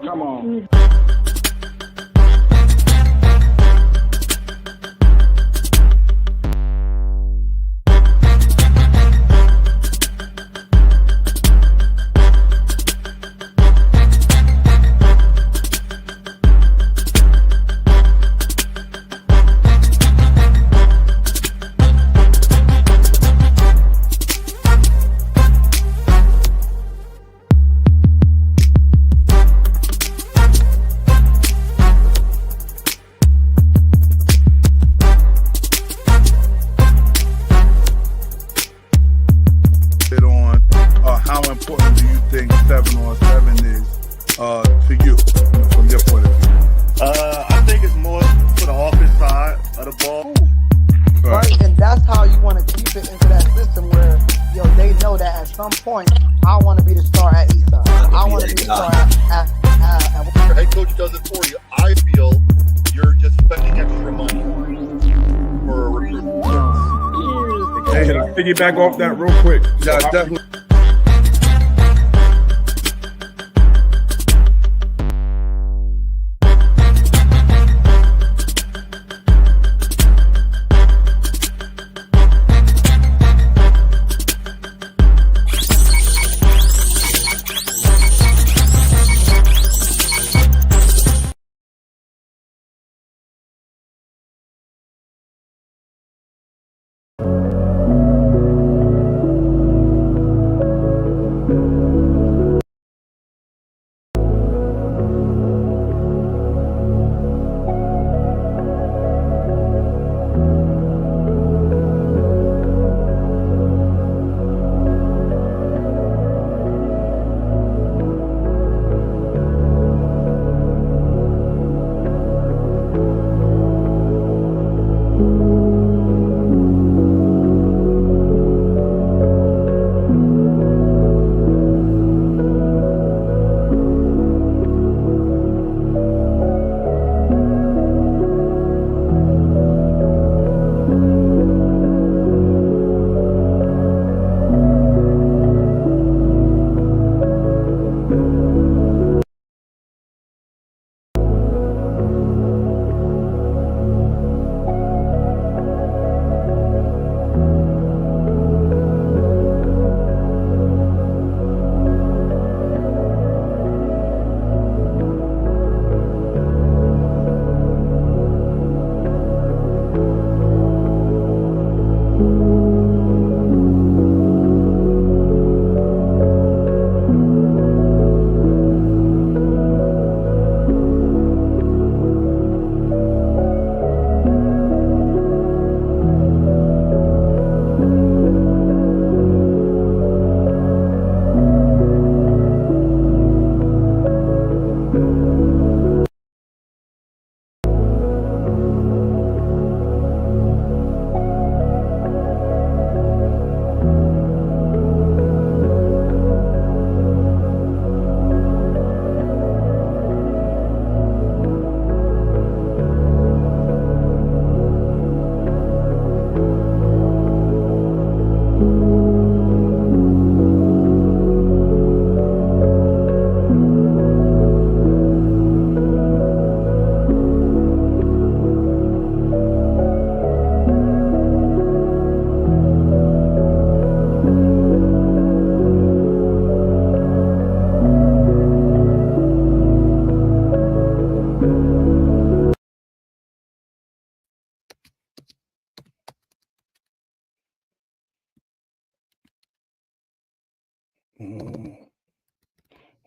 Come on. On how important do you think 7-on-7 is to you from your point of view? I think it's more for the offense side of the ball. Right, and that's how you want to keep it into that system where they know that at some point I want to be the star at Eastside. I want to be the star at Your head coach does it for you. I feel you're just spending extra money for a recruit. Hey, to piggyback off that real quick. Yeah, definitely.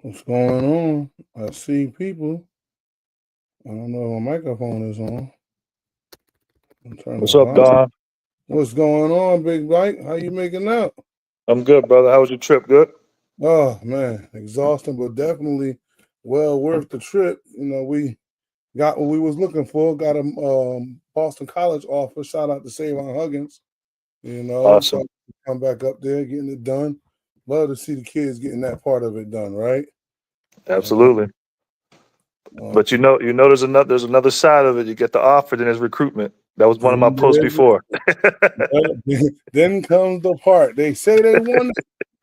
What's going on? I see people. I don't know if my microphone is on. What's up, Don? What's going on, Big Mike? How you making out? I'm good, brother. How was your trip? Good? Oh, man. Exhausting, but definitely well worth the trip. We got what we was looking for. Got a Boston College offer. Shout out to Savon Huggins. Awesome. So come back up there, getting it done. Love to see the kids getting that part of it done, right? Absolutely. But there's another side of it. You get the offer, then there's recruitment. That was one of my posts before. Then comes the part. They say they want.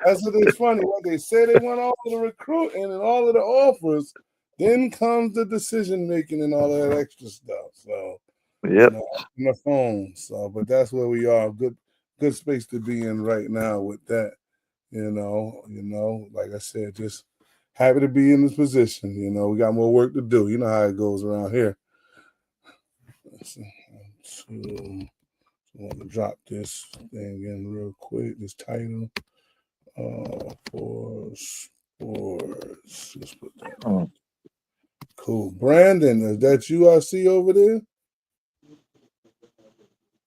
That's what it's funny. What they say they want all of the recruiting and all of the offers, Then comes the decision making and all that extra stuff. So, Yep. on the phone. So, but that's where we are. Good space to be in right now with that. Like I said, just happy to be in this position. We got more work to do. You know how it goes around here. So, I want to drop this thing in real quick. This title for sports. Let's put that on. Cool. Brandon, is that you I see over there?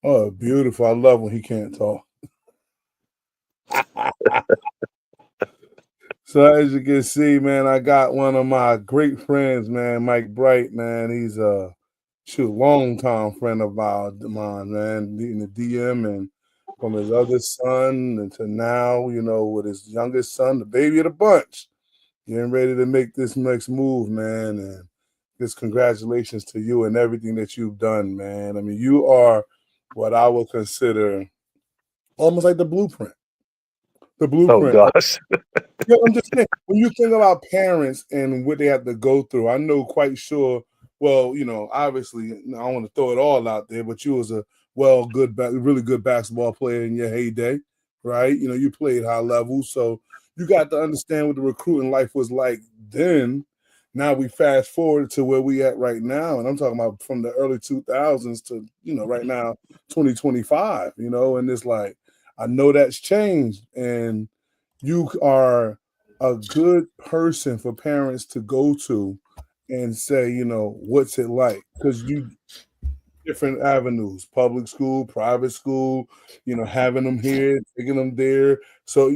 Oh, beautiful. I love when he can't talk. So as you can see, man, I got one of my great friends, man, Mike Bright, man. He's a long-time friend of mine, man, in the DM, and from his other son and to now, with his youngest son, the baby of the bunch, getting ready to make this next move, man. And just congratulations to you and everything that you've done, man. I mean, you are what I would consider almost like the blueprint. The blueprint. Oh gosh. I'm just saying, when you think about parents and what they have to go through, I know quite sure. Well, obviously, I don't want to throw it all out there, but you was a really good basketball player in your heyday, right? You played high level, so you got to understand what the recruiting life was like then. Now we fast forward to where we at right now, and I'm talking about from the early 2000s to right now 2025. And it's like I know that's changed, and you are a good person for parents to go to and say, what's it like? Because you different avenues, public school, private school, having them here, taking them there. So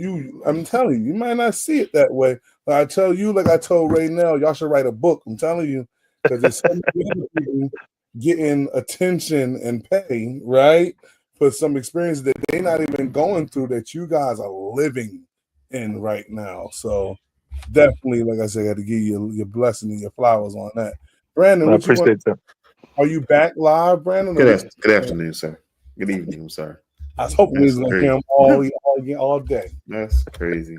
I'm telling you might not see it that way. But I tell you, like I told Ray now, y'all should write a book. I'm telling you, because there's so many people getting attention and pay, right, for some experience that they're not even going through that you guys are living in right now. So definitely, like I said, I got to give you your blessing and your flowers on that. Brandon, I appreciate that. Are you back live, Brandon? Good afternoon, sir. Good evening, I'm sorry. I was hoping we was gonna hear him all day. That's crazy.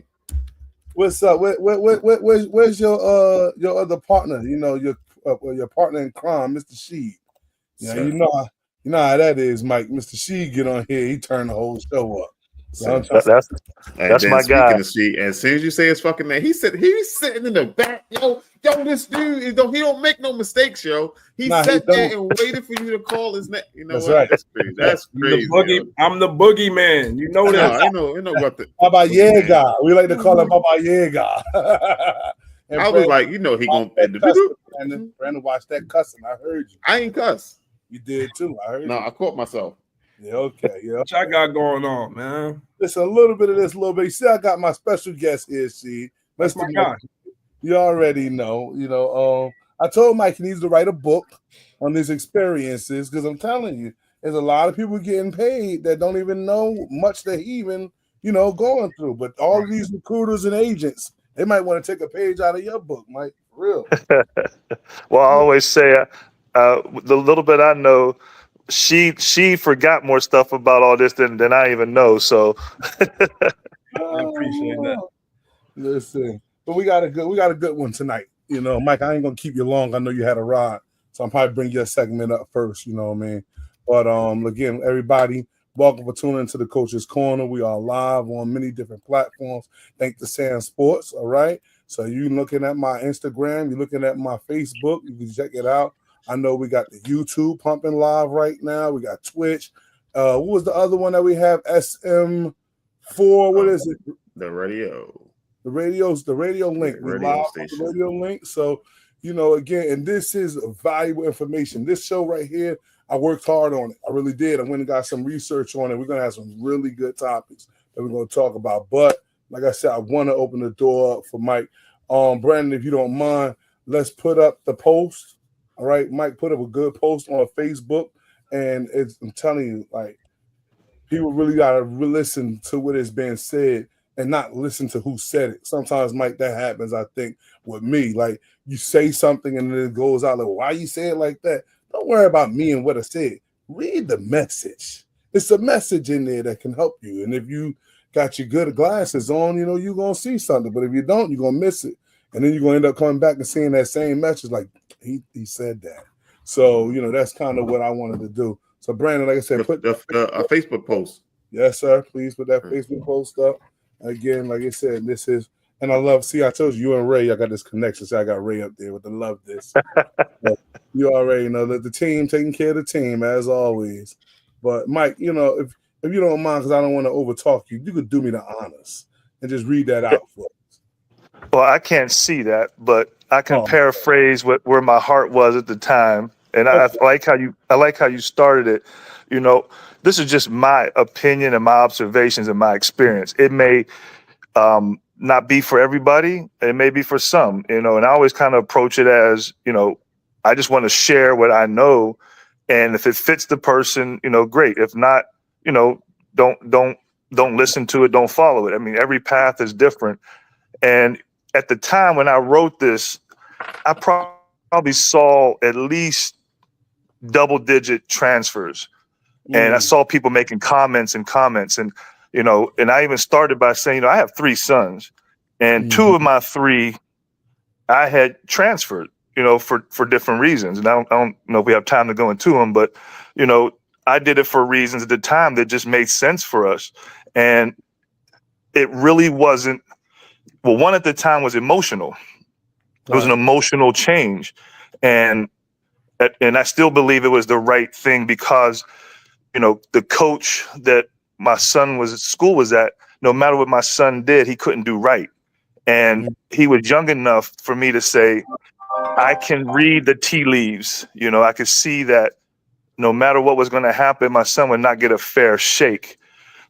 What's up? Where's your other partner? Your partner in crime, Mr. Sheed. Yeah, you know how that is, Mike. Mr. Sheed get on here, he turn the whole show up. So that's my guy. And as soon as you say his fucking name, he's sitting in the back. Yo, this dude, he don't make no mistakes, yo. He sat there and waited for you to call his name. You know that's what? Right. That's crazy. That's crazy. I'm the boogeyman. You know that. I know what the Baba Yaga. We like to call him Baba Yaga. I was like, he gonna Brandon watched that cussing. I heard you. I ain't cuss. You did too. I heard you. I caught myself. Yeah, okay. Yeah. What y'all got going on, man? Listen, a little bit of this, a little bit. You see, I got my special guest here, That's my guy. You already know. I told Mike he needs to write a book on his experiences because I'm telling you, there's a lot of people getting paid that don't even know much that he even, going through. But all of these recruiters and agents, they might want to take a page out of your book, Mike. For real. Well, I always say the little bit I know, she forgot more stuff about all this than I even know. So I appreciate that. Listen, but we got a good one tonight. Mike, I ain't gonna keep you long. I know you had a ride, so I'm probably bring your segment up first. You know what I mean? But again, everybody, welcome for tuning into the Coach's Corner. We are live on many different platforms. Thanks to Sam Sports. All right. So you looking at my Instagram, you're looking at my Facebook. You can check it out. I know we got the YouTube pumping live right now. We got Twitch. What was the other one that we have? SM4. What is it? The radio. The radio link. We live on the radio link. So, again, and this is valuable information. This show right here, I worked hard on it. I really did. I went and got some research on it. We're gonna have some really good topics that we're gonna talk about. But like I said, I want to open the door up for Mike. Brandon, if you don't mind, let's put up the post. All right, Mike put up a good post on Facebook, and I'm telling you, like, people really gotta listen to what is being said and not listen to who said it. Sometimes, Mike, that happens. I think with me, like, you say something and then it goes out like, why you say it like that? Don't worry about me and what I said. Read the message. It's a message in there that can help you. And if you got your good glasses on, you're gonna see something. But if you don't, you're gonna miss it. and then you're gonna end up coming back and seeing that same message like he said that. So that's kind of what I wanted to do. So Brandon, like I said, put a Facebook post. Yes, sir. Please put that Facebook post up. Again, like I said, this is, and I love. See, I told you and Ray, I got this connection. So I got Ray up there with the love this. You already know that the team taking care of the team as always. But Mike, if you don't mind, because I don't want to overtalk you, you could do me the honors and just read that out for us. Well, I can't see that, but I can paraphrase where my heart was at the time. And I like how you started it. This is just my opinion and my observations and my experience. It may not be for everybody. It may be for some, and I always kind of approach it as, I just want to share what I know. And if it fits the person, great. If not, don't listen to it. Don't follow it. I mean, every path is different. And at the time when I wrote this, I probably saw at least double-digit transfers. And I saw people making comments and, and I even started by saying, I have 3 sons, and 2 of my 3 I had transferred, for different reasons. And I don't know if we have time to go into them, but, I did it for reasons at the time that just made sense for us. And it really wasn't, well, one at the time was emotional. It was an emotional change. And I still believe it was the right thing because, the coach that my son was at school was at, no matter what my son did, he couldn't do right. And he was young enough for me to say, I can read the tea leaves. I could see that no matter what was going to happen, my son would not get a fair shake.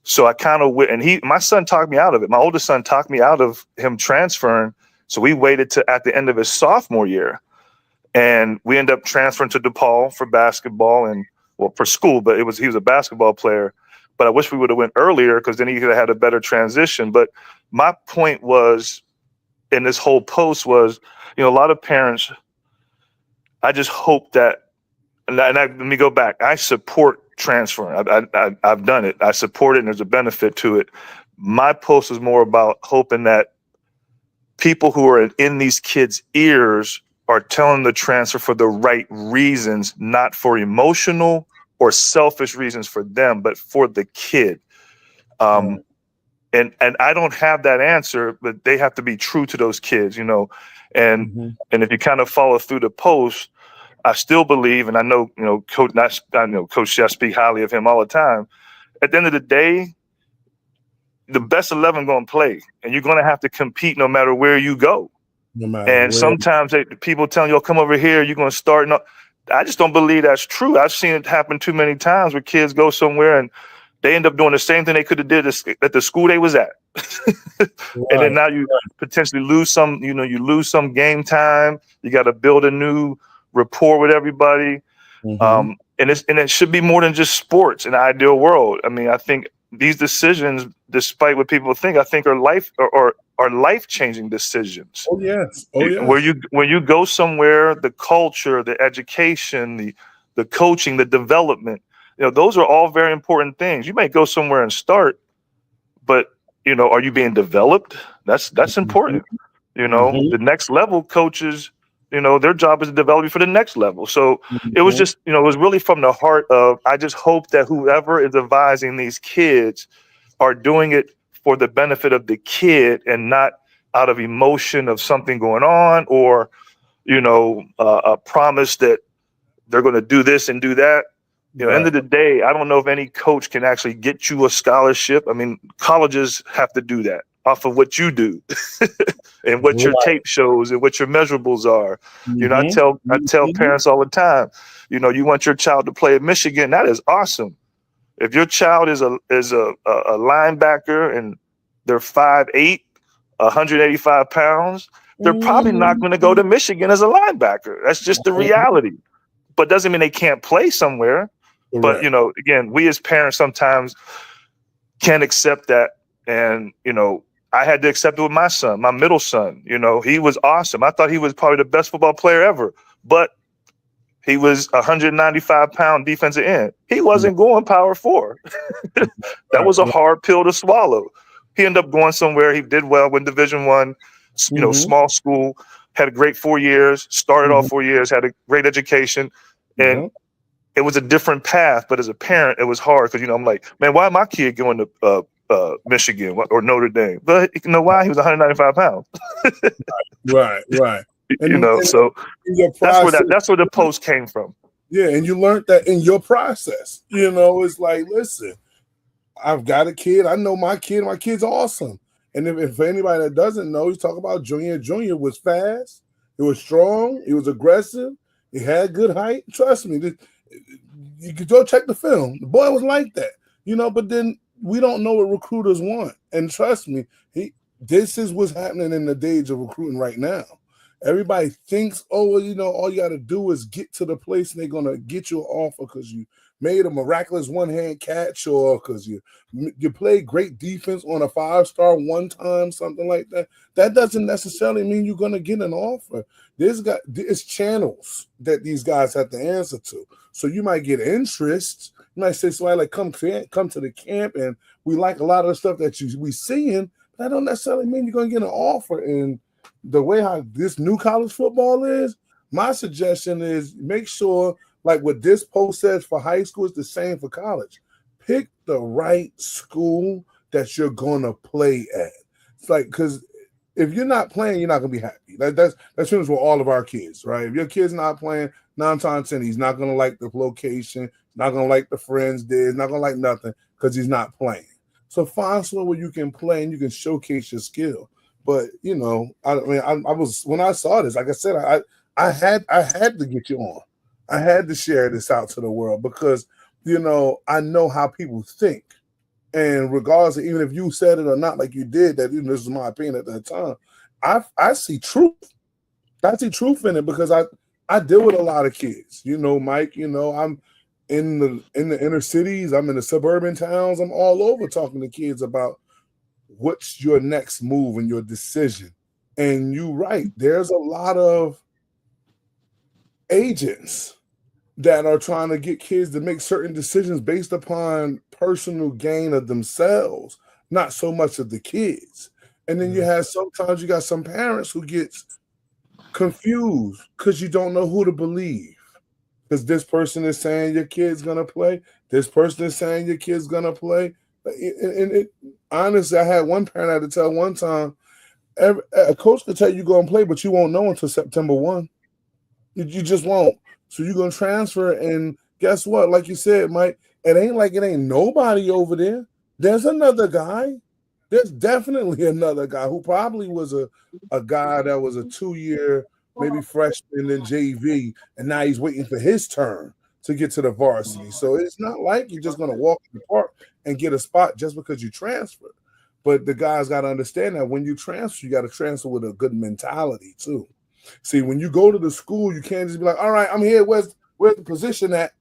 So I kind of went, and my son talked me out of it. My oldest son talked me out of him transferring. So we waited to at the end of his sophomore year, and we ended up transferring to DePaul for basketball and for school, but he was a basketball player. But I wish we would have went earlier because then he could have had a better transition. But my point was in this whole post was, a lot of parents, I just hope that, let me go back. I support transferring. I've done it. I support it, and there's a benefit to it. My post is more about hoping that people who are in these kids' ears are telling the transfer for the right reasons, not for emotional or selfish reasons for them, but for the kid. And I don't have that answer, but they have to be true to those kids, And if you kind of follow through the post, I still believe, and I know, Coach Chef speak highly of him all the time. At the end of the day, the best 11 going to play, and you're going to have to compete no matter where you go. And sometimes people telling you, come over here, you're going to start. No, I just don't believe that's true. I've seen it happen too many times where kids go somewhere and they end up doing the same thing they could have did at the school they was at. And then now you potentially lose some, you lose some game time. You got to build a new rapport with everybody. And it should be more than just sports in the ideal world. I mean, I think these decisions, despite what people think, I think are life-changing decisions. Oh yes. When you go somewhere, the culture, the education, the coaching, the development, those are all very important things. You may go somewhere and start, but are you being developed? That's important. The next level coaches, their job is to develop you for the next level. So it was just, it was really from the heart of, I just hope that whoever is advising these kids are doing it for the benefit of the kid and not out of emotion of something going on or, a promise that they're going to do this and do that. End of the day, I don't know if any coach can actually get you a scholarship. I mean, colleges have to do that off of what you do and what your tape shows and what your measurables are. I tell parents all the time, you want your child to play at Michigan. That is awesome. If your child is a linebacker and they're 5'8", 185 pounds, they're probably not going to go to Michigan as a linebacker. That's just the reality. But doesn't mean they can't play somewhere. But, again, we as parents sometimes can't accept that. And, I had to accept it with my son, my middle son. He was awesome. I thought he was probably the best football player ever. But he was 195-pound defensive end. He wasn't going power 4. That was a hard pill to swallow. He ended up going somewhere. He did well with Division I. You know, small school, had a great 4 years, started off 4 years, had a great education, and it was a different path. But as a parent, it was hard because, you know, I'm like, man, why my kid going to Michigan or Notre Dame? But you know why? He was 195 pounds. Right. You know, so that's where the post came from. Yeah, and you learned that in your process. You know, it's like, listen, I've got a kid. I know my kid. My kid's awesome. And if anybody that doesn't know, you talk about Junior. Junior was fast. He was strong. He was aggressive. He had good height. Trust me, you could go check the film. The boy was like that, you know. But then we don't know what recruiters want. And trust me, this is what's happening in the days of recruiting right now. Everybody thinks, oh, well, you know, all you got to do is get to the place and they're going to get you an offer because you made a miraculous one-hand catch or because you played great defense on a 5-star one time, something like that. That doesn't necessarily mean you're going to get an offer. It's channels that these guys have to answer to. So you might get interest. You might say, somebody like, come to the camp and we like a lot of the stuff that we seeing. But that don't necessarily mean you're going to get an offer. And the way how this new college football is, my suggestion is make sure, like what this post says for high school is the same for college. Pick the right school that you're going to play at. It's like, because if you're not playing, you're not going to be happy. That's with all of our kids, right? If your kid's not playing, 9 times 10, he's not going to like the location, not going to like the friends there, he's not going to like nothing because he's not playing. So find somewhere where you can play and you can showcase your skill. But you know, I was when I saw this, like I said, I had to get you on. I had to share this out to the world because, you know, I know how people think. And regardless of even if you said it or not, like you did, that, you know, this is my opinion at that time, I see truth. I see truth in it because I deal with a lot of kids. You know, Mike, you know, I'm in the inner cities, I'm in the suburban towns, I'm all over talking to kids about what's your next move and your decision. And you're right, there's a lot of agents that are trying to get kids to make certain decisions based upon personal gain of themselves, not so much of the kids. And then sometimes you got some parents who gets confused because you don't know who to believe. Because this person is saying your kid's gonna play, this person is saying your kid's gonna play. And honestly, I had one parent I had to tell one time, a coach could tell you go and play, but you won't know until September 1. You just won't. So you're going to transfer, and guess what? Like you said, Mike, it ain't like it ain't nobody over there. There's another guy. There's definitely another guy who probably was a guy that was a 2-year, maybe freshman in JV, and now he's waiting for his turn to get to the varsity. So it's not like you're just going to walk in the park and get a spot just because you transfer. But the guys got to understand that when you transfer, you got to transfer with a good mentality too. See, when you go to the school, you can't just be like, all right, I'm here. Where's the position at?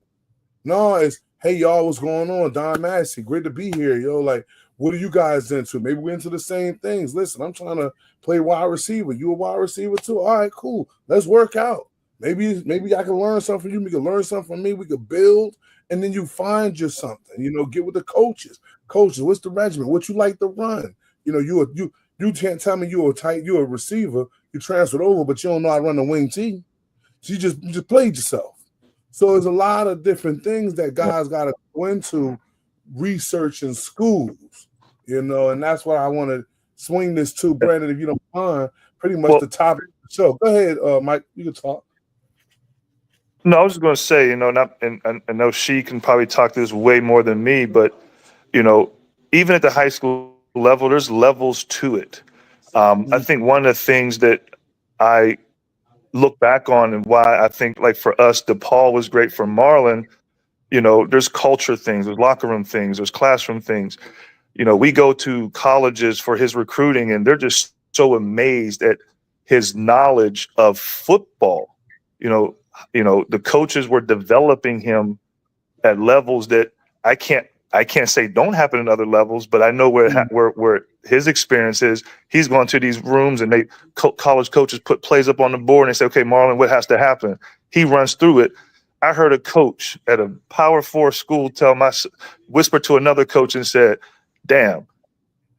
No, it's, hey, y'all, what's going on? Don Massey, great to be here. Yo, like, what are you guys into? Maybe we're into the same things. Listen, I'm trying to play wide receiver. You a wide receiver too? All right, cool. Let's work out. Maybe I can learn something from you. We can learn something from me. We could build, and then you find you something. You know, get with the coaches. Coaches, what's the regimen? What you like to run? You know, you can't tell me you're a receiver. You transferred over, but you don't know how to run the wing T. So you just played yourself. So there's a lot of different things that guys got to go into researching schools, you know, and that's what I want to swing this to, Brandon, if you don't mind. Pretty much the topic of the show. Go ahead, Mike. You can talk. No, I was just going to say, you know, and I know she can probably talk this way more than me, but, you know, even at the high school level, there's levels to it. I think one of the things that I look back on and why I think, like, for us, DePaul was great for Marlon, you know, there's culture things, there's locker room things, there's classroom things. You know, we go to colleges for his recruiting, and they're just so amazed at his knowledge of football. You know, the coaches were developing him at levels that I can't say don't happen in other levels, but I know where his experience is. He's going to these rooms, and college coaches put plays up on the board, and they say, okay, Marlon, what has to happen? He runs through it. I heard a coach at a Power 4 school whisper to another coach and said, damn,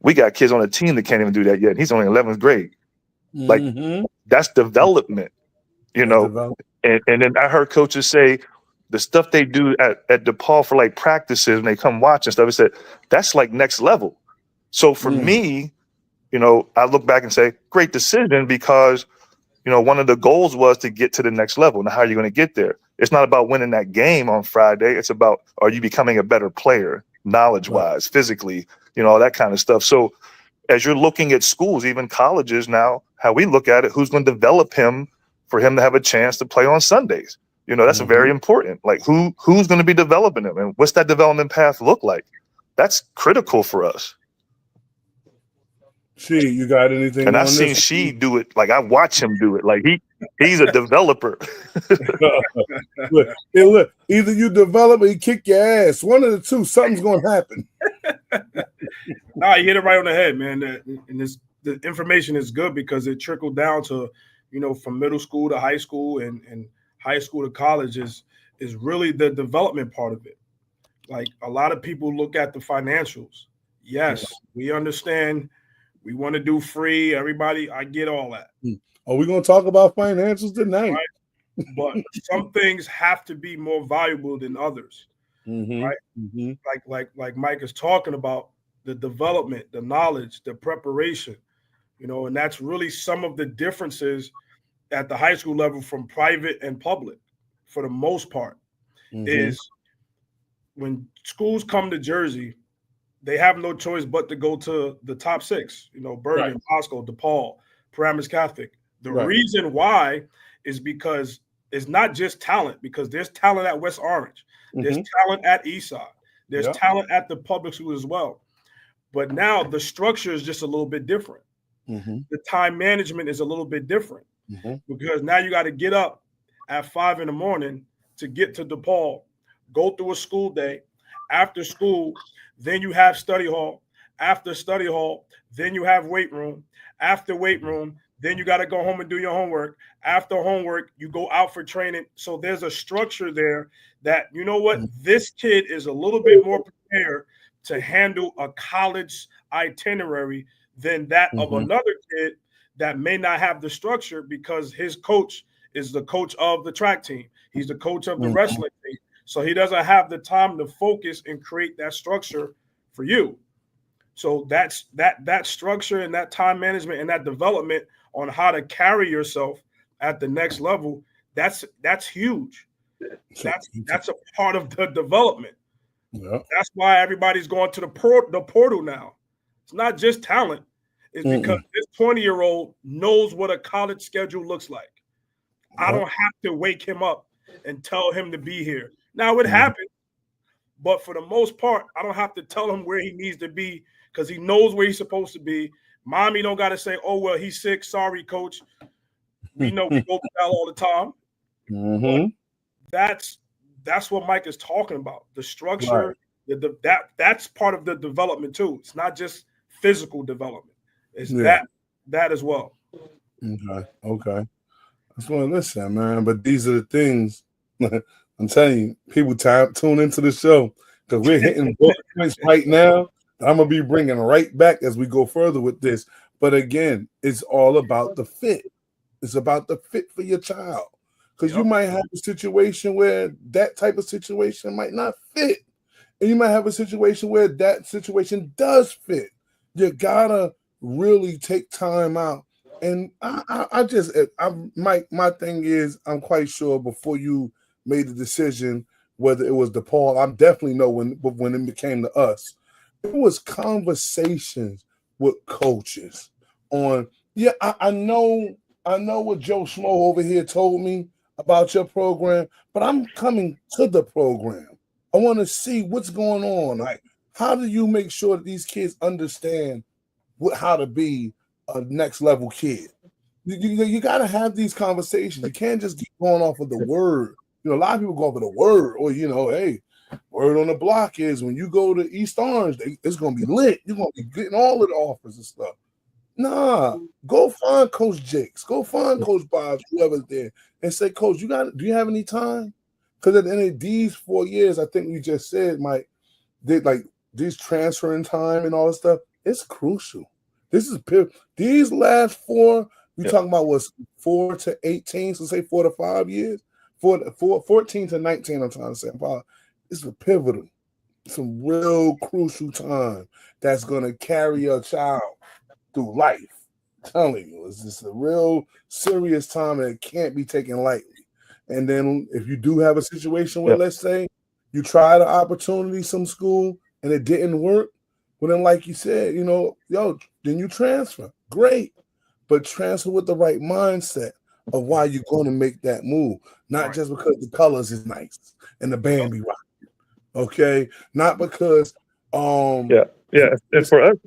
we got kids on the team that can't even do that yet. He's only in 11th grade. Like that's development, you know. And then I heard coaches say the stuff they do at DePaul for like practices when they come watch and stuff. I said that's like next level. So for me, you know, I look back and say great decision because, you know, one of the goals was to get to the next level. Now, how are you going to get there? It's not about winning that game on Friday. It's about, are you becoming a better player, knowledge-wise, physically, you know, all that kind of stuff. So as you're looking at schools, even colleges now, how we look at it, who's going to develop him for him to have a chance to play on Sundays? You know, that's very important. Like who's going to be developing him and what's that development path look like? That's critical for us. She, you got anything? And I've seen She do it. Like I watch him do it. Like he's a developer. look, either you develop or you kick your ass. One of the two. Something's going to happen. Nah, you hit it right on the head, man. The information is good because it trickled down to, you know, from middle school to high school and high school to college is really the development part of it. Like a lot of people look at the financials. Yes, we understand. We want to do free. Everybody, I get all that. Are we going to talk about financials tonight? Right? But some things have to be more valuable than others, right? Like Mike is talking about the development, the knowledge, the preparation, you know, and that's really some of the differences at the high school level from private and public, for the most part, is when schools come to Jersey, they have no choice but to go to the top six, you know, Bergen, Bosco, DePaul, Paramus Catholic. The reason why is because it's not just talent, because there's talent at West Orange. There's talent at Eastside. There's talent at the public school as well. But now the structure is just a little bit different. The time management is a little bit different because now you got to get up at 5 a.m. to get to DePaul, go through a school day. After school, then you have study hall. After study hall, then you have weight room. After weight room, then you got to go home and do your homework. After homework, you go out for training. So there's a structure there that, you know what, this kid is a little bit more prepared to handle a college itinerary than that of another kid that may not have the structure because his coach is the coach of the track team. He's the coach of the wrestling team. So he doesn't have the time to focus and create that structure for you. So that's that structure and that time management and that development on how to carry yourself at the next level. That's huge. That's a part of the development. That's why everybody's going to the portal now. It's not just talent. It's because this 20-year-old knows what a college schedule looks like. I don't have to wake him up and tell him to be here. Now it happens, but for the most part, I don't have to tell him where he needs to be because he knows where he's supposed to be. Mommy don't got to say, "Oh well, he's sick. Sorry, coach." We know we go to that all the time. That's what Mike is talking about. The structure, that's part of the development too. It's not just physical development. It's that as well. Okay. That's what listen, man. But these are the things. I'm telling you, people tune into the show because we're hitting points right now. I'm gonna be bringing right back as we go further with this. But again, it's all about the fit. It's about the fit for your child because you might have a situation where that type of situation might not fit, and you might have a situation where that situation does fit. You gotta really take time out. And my thing is, I'm quite sure before you made the decision whether it was DePaul, I definitely know when it became to us, it was conversations with coaches on. I know what Joe Schmo over here told me about your program, but I'm coming to the program. I want to see what's going on. Like, how do you make sure that these kids understand how to be a next level kid? You got to have these conversations. You can't just keep going off of the word. You know, a lot of people go off of the word, or hey, word on the block is when you go to East Orange, it's gonna be lit. You're gonna be getting all of the offers and stuff. Nah, go find Coach Jakes, go find Coach Bobs, whoever's there, and say, Coach, do you have any time? Because at the end of these 4 years, I think you just said, Mike, these transferring time and all this stuff, it's crucial. These last 4 You talking about what's 4 to 18, so say 4 to 5 years, 14 to 19. I'm trying to say, it's a pivotal, some real crucial time that's gonna carry your child through life. I'm telling you, it's just a real serious time that can't be taken lightly. And then if you do have a situation where, let's say, you tried an opportunity, some school, and it didn't work, well, then, like you said, then you transfer. Great. But transfer with the right mindset of why you're going to make that move. Not just because the colors is nice and the band be rocking. Okay? Not because And for us,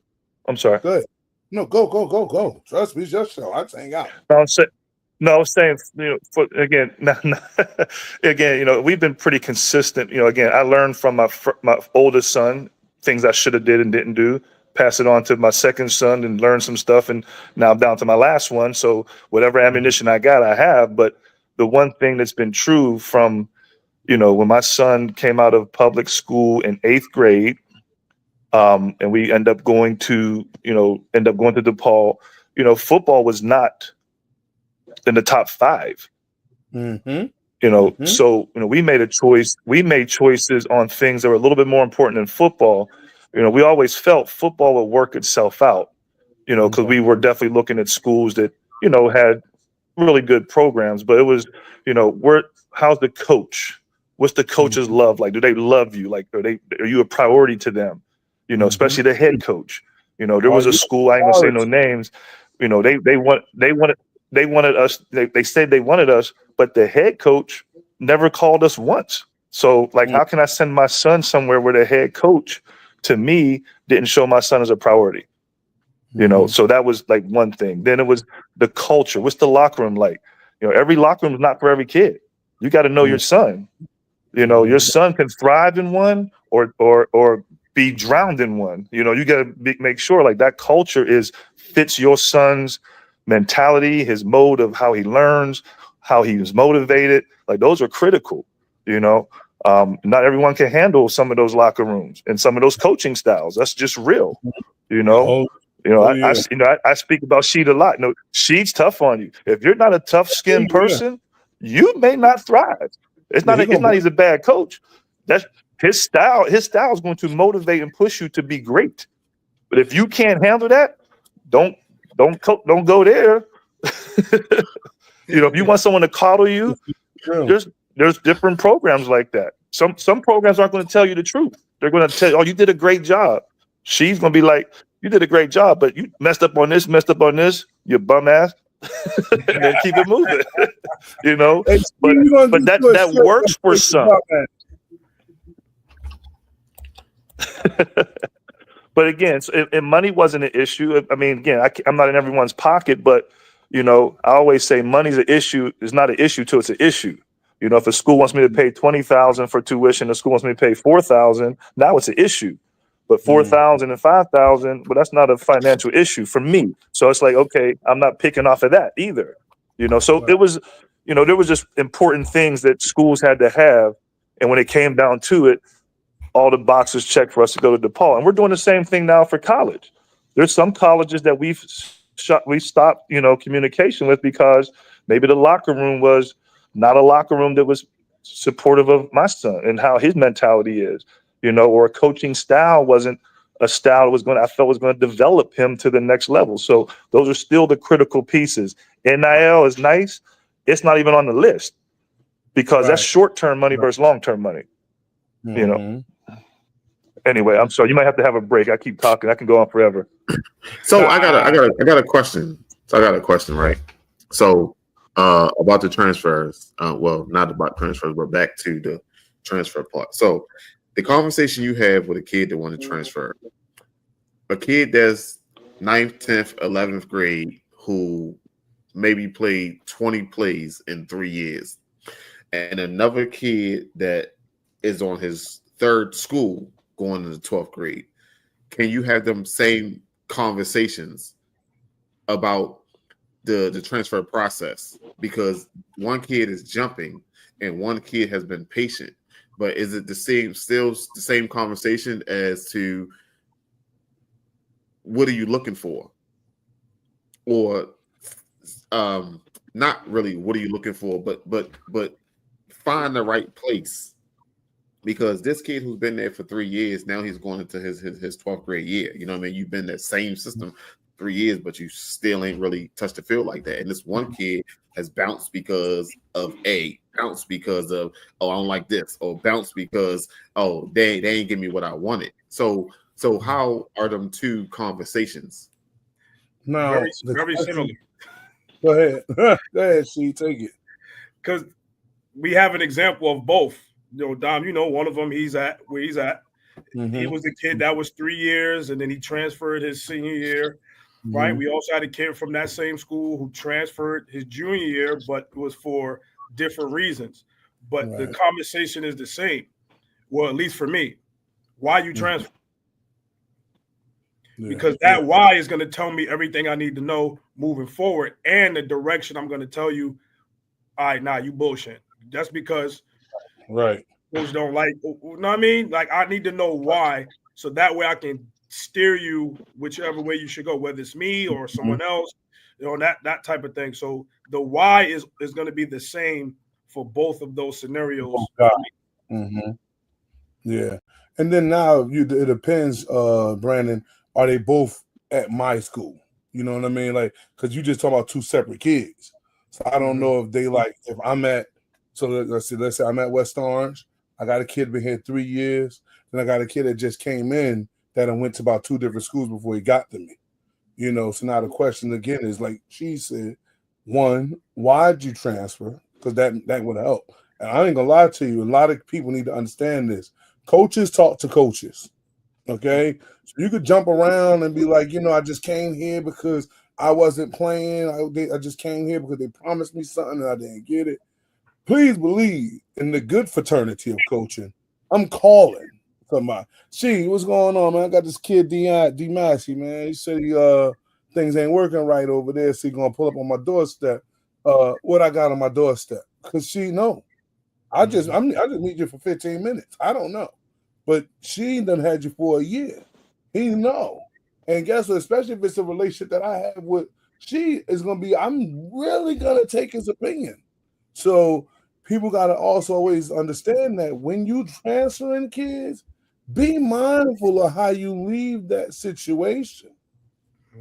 I'm sorry. Go ahead. No, go. Trust me, it's your show. I hang out. I was saying, again, we've been pretty consistent. Again, I learned from my oldest son things I should have did and didn't do. Pass it on to my second son and learn some stuff, and now I'm down to my last one. So whatever ammunition I got, I have. But the one thing that's been true from, when my son came out of public school in 8th grade, and we end up going to DePaul, football was not in the top 5. So we made a choice. We made choices on things that were a little bit more important than football. We always felt football would work itself out, because we were definitely looking at schools that, had really good programs. But it was, how's the coach? What's the coach's love like? Do they love you? Like, are you a priority to them? Especially the head coach. There was a school, I ain't gonna say no names. They wanted us. They said they wanted us, but the head coach never called us once. So, like, how can I send my son somewhere where the head coach, to me, didn't show my son as a priority? So that was like one thing. Then it was the culture. What's the locker room like? Every locker room is not for every kid. You got to know your son. Your son can thrive in one or be drowned in one. You got to make sure like that culture fits your son's mentality, his mode of how he learns, how he is motivated. Like, those are critical. Not everyone can handle some of those locker rooms and some of those coaching styles. That's just real. I speak about Sheed a lot. Sheed's tough on you. If you're not a tough-skinned person, you may not thrive. It's not he's a bad coach. That's his style. His style is going to motivate and push you to be great. But if you can't handle that, don't go there. If you want someone to coddle you, there's different programs like that. Some programs aren't going to tell you the truth. They're going to tell you, "Oh, you did a great job." She's going to be like, "You did a great job, but you messed up on this, you bum ass," and then keep it moving. But that works for some. But again, and money wasn't an issue. I mean, again, I'm not in everyone's pocket, but I always say money's an issue. It's not an issue till it's an issue. If a school wants me to pay $20,000 for tuition, the school wants me to pay $4,000. Now it's an issue. But $4,000 and $5,000, well, that's not a financial issue for me. So it's like, okay, I'm not picking off of that either. So it was, there was just important things that schools had to have, and when it came down to it, all the boxes checked for us to go to DePaul. And we're doing the same thing now for college. There's some colleges that we stopped, communication with because maybe the locker room was not a locker room that was supportive of my son and how his mentality is, or a coaching style wasn't a style that I felt was going to develop him to the next level. So those are still the critical pieces. NIL is nice. It's not even on the list because that's short-term money versus long-term money, Anyway, I'm sorry. You might have to have a break. I keep talking. I can go on forever. So I got a question. Right? So about the transfers. Well, not about transfers, but back to the transfer part. So the conversation you have with a kid that want to transfer, a kid that's 9th, 10th, 11th grade who maybe played 20 plays in 3 years, and another kid that is on his 3rd school going into 12th grade. Can you have them same conversations about the transfer process? Because one kid is jumping and one kid has been patient, but is it still the same conversation as to what are you looking for? Or not really what are you looking for, but find the right place. Because this kid who's been there for 3 years, now he's going into his 12th grade year. You know what I mean? You've been in that same system 3 years, but you still ain't really touched the field like that. And this one kid has bounced because of bounced because of, oh, I don't like this, or bounced because, oh, they ain't give me what I wanted. So how are them two conversations? No, very similar. Go ahead. Go ahead, she take it. Because we have an example of both. You know, Dom, you know, one of them, he's at where he's at. Mm-hmm. He was the kid that was 3 years, and then he transferred his senior year, right? We also had a kid from that same school who transferred his junior year, but it was for different reasons. But the conversation is the same. Well, at least for me. Why you transfer? Because that why is going to tell me everything I need to know moving forward, and the direction I'm going to tell you, all right, nah, you bullshit. That's because those don't like, you know what I mean? Like, I need to know why, so that way I can steer you whichever way you should go, whether it's me or someone else, you know, that type of thing. So the why is going to be the same for both of those scenarios. Yeah. And then now it depends, Brandon, are they both at my school? You know what I mean? Like, because you just talk about two separate kids. So I don't know if they like, if I'm at, so let's say I'm at West Orange. I got a kid been here 3 years. Then I got a kid that just came in that I went to about 2 different schools before he got to me. You know, so now the question again is like she said, one, why'd you transfer? Because that would help. And I ain't gonna lie to you, a lot of people need to understand this. Coaches talk to coaches. Okay, so you could jump around and be like, you know, I just came here because I wasn't playing. I just came here because they promised me something and I didn't get it. Please believe in the good fraternity of coaching. I'm calling somebody. What's going on, man? I got this kid, D Massey, man. He said things ain't working right over there, so he gonna pull up on my doorstep. What I got on my doorstep? Cause I just need you for 15 minutes. I don't know. But she done had you for a year. He know. And guess what? Especially if it's a relationship that I have with, she is going to be, I'm really going to take his opinion. So people got to also always understand that when you transferring kids, be mindful of how you leave that situation.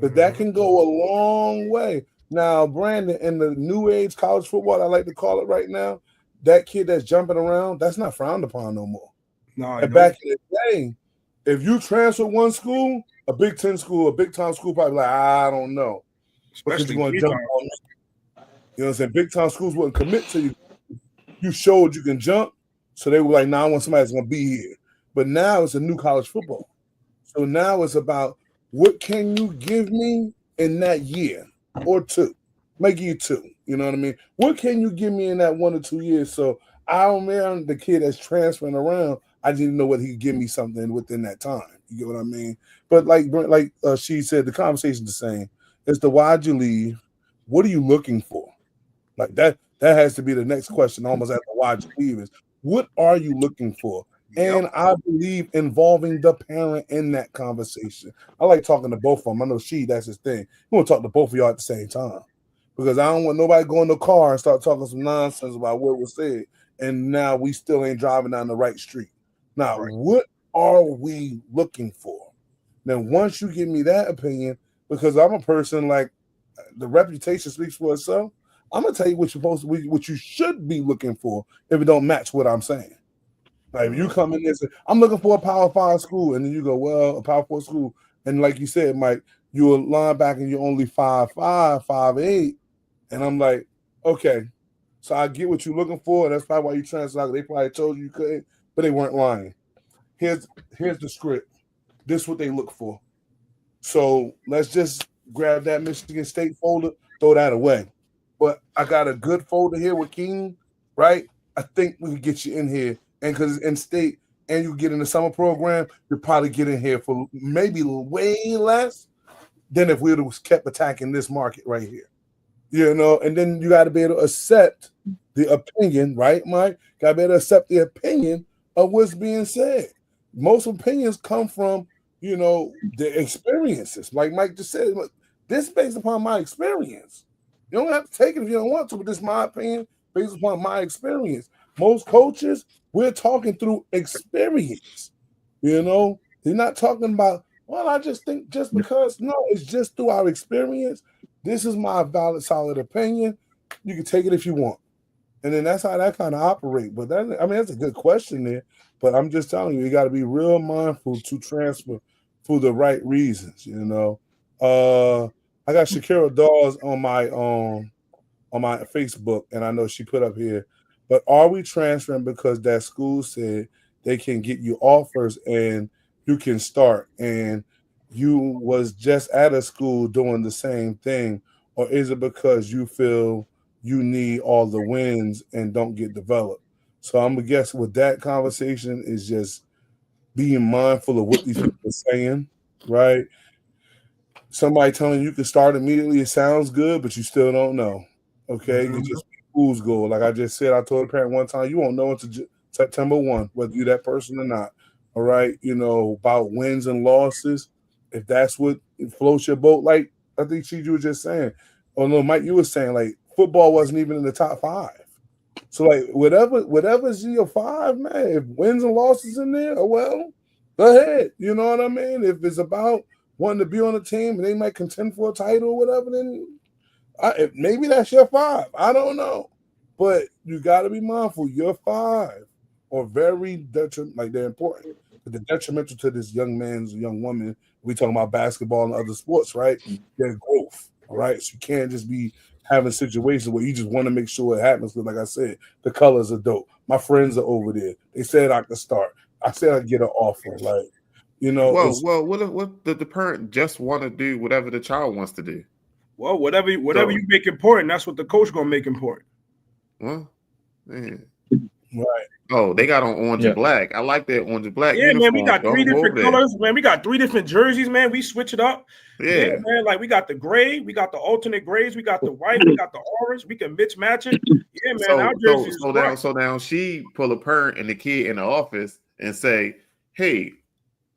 But that can go a long way. Now, Brandon, in the new age college football, I like to call it right now, that kid that's jumping around, that's not frowned upon no more. No, and back in the day, if you transfer one school, a Big Ten school, a Big Time school, probably like, I don't know. Especially you want to jump on. You know what I'm saying? Big Time schools wouldn't commit to you. You showed you can jump, so they were like, nah, I want somebody that's going to be here. But now it's a new college football. So now it's about what can you give me in that year or two? Make you 2. You know what I mean? What can you give me in that 1 or 2 years? So I don't mean the kid that's transferring around. I didn't know what he'd give me something within that time. You get what I mean? But like she said, the conversation's the same. It's the why'd you leave? What are you looking for? Like that has to be the next question, almost after why'd you leave is what are you looking for? And I believe involving the parent in that conversation. I like talking to both of them. I know that's his thing. You want to talk to both of y'all at the same time. Because I don't want nobody go in the car and start talking some nonsense about what was said. And now we still ain't driving down the right street. Now, what are we looking for? Now, once you give me that opinion, because I'm a person like the reputation speaks for itself, I'm gonna tell you what what you should be looking for if it don't match what I'm saying. Like if you come in there and say, I'm looking for a Power 5 school, and then you go, well, a Power 4 school, and like you said, Mike, you're a linebacker and you're only 5'5", 5'8", and I'm like, okay, so I get what you're looking for, and that's probably why you transferred. They probably told you couldn't, but they weren't lying. Here's the script. This is what they look for. So let's just grab that Michigan State folder, throw that away. But I got a good folder here with King, right? I think we can get you in here. And because it's in state and you get in the summer program, you'll probably get in here for maybe way less than if we would have kept attacking this market right here. You know, and then you got to be able to accept the opinion, right, Mike? Got to be able to accept the opinion of what's being said. Most opinions come from, you know, the experiences. Like Mike just said, this is based upon my experience. You don't have to take it if you don't want to, but this is my opinion based upon my experience. Most coaches, we're talking through experience. You know, they're not talking about, well, I just think just because. No, it's just through our experience. This is my valid, solid opinion. You can take it if you want. And then that's how that kind of operate. But that, I mean, that's a good question there. But I'm just telling you, you got to be real mindful to transfer for the right reasons. You know, I got Shakira Dawes on my Facebook, and I know she put up here. But are we transferring because that school said they can get you offers and you can start, and you was just at a school doing the same thing, or is it because you feel you need all the wins and don't get developed? So I'm gonna guess with that conversation is just being mindful of what these people are saying, right? Somebody telling you can start immediately, it sounds good, but you still don't know. Okay, you just school's goal. Like I just said, I told a parent one time, you won't know until September 1, whether you're that person or not. All right, you know, about wins and losses. If that's what floats your boat, like I think you was just saying. Oh no, Mike, you were saying like football wasn't even in the top 5. So like whatever's in your 5, man, if wins and losses in there, oh well, go ahead. You know what I mean? If it's about wanting to be on a team and they might contend for a title or whatever, then maybe that's your 5. I don't know. But you got to be mindful. Your 5 are very detrimental, like they're important. But they're detrimental to this young man's, young woman. We talking about basketball and other sports, right? Their growth, all right? So you can't just be having situations where you just want to make sure it happens. Because like I said, the colors are dope. My friends are over there. They said I could start. I said I'd get an offer. Like, you know. Well, what the parent just want to do whatever the child wants to do. Well, whatever you make important, that's what the coach gonna make important. Well, man. Right. Oh, they got on orange and black. I like that orange and black. Yeah, uniform. man, we got 3 different colors. Man, we got 3 different jerseys, man. We switch it up. Yeah, man. Like we got the gray, we got the alternate grays, we got the white, we got the orange. We can mix match it. Yeah, man. Our jerseys so now she pull a parent and the kid in the office and say, "Hey,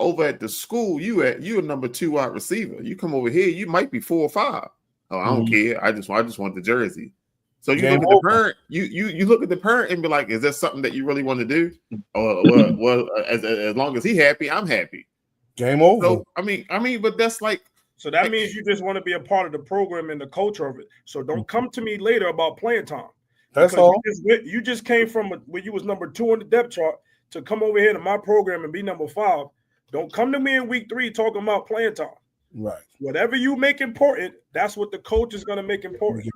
over at the school, you're number 2 wide receiver. You come over here, you might be 4 or 5. Oh, I don't care. I just want the jersey." So you look at the parent, you look at the parent and be like, "Is that something that you really want to do?" Well, as long as he's happy, I'm happy. Game over. So I mean, but that's like. So that means you just want to be a part of the program and the culture of it. So don't come to me later about playing time. That's all. You just came from where you was number 2 on the depth chart to come over here to my program and be number 5. Don't come to me in week 3 talking about playing time. Right. Whatever you make important, that's what the coach is going to make important.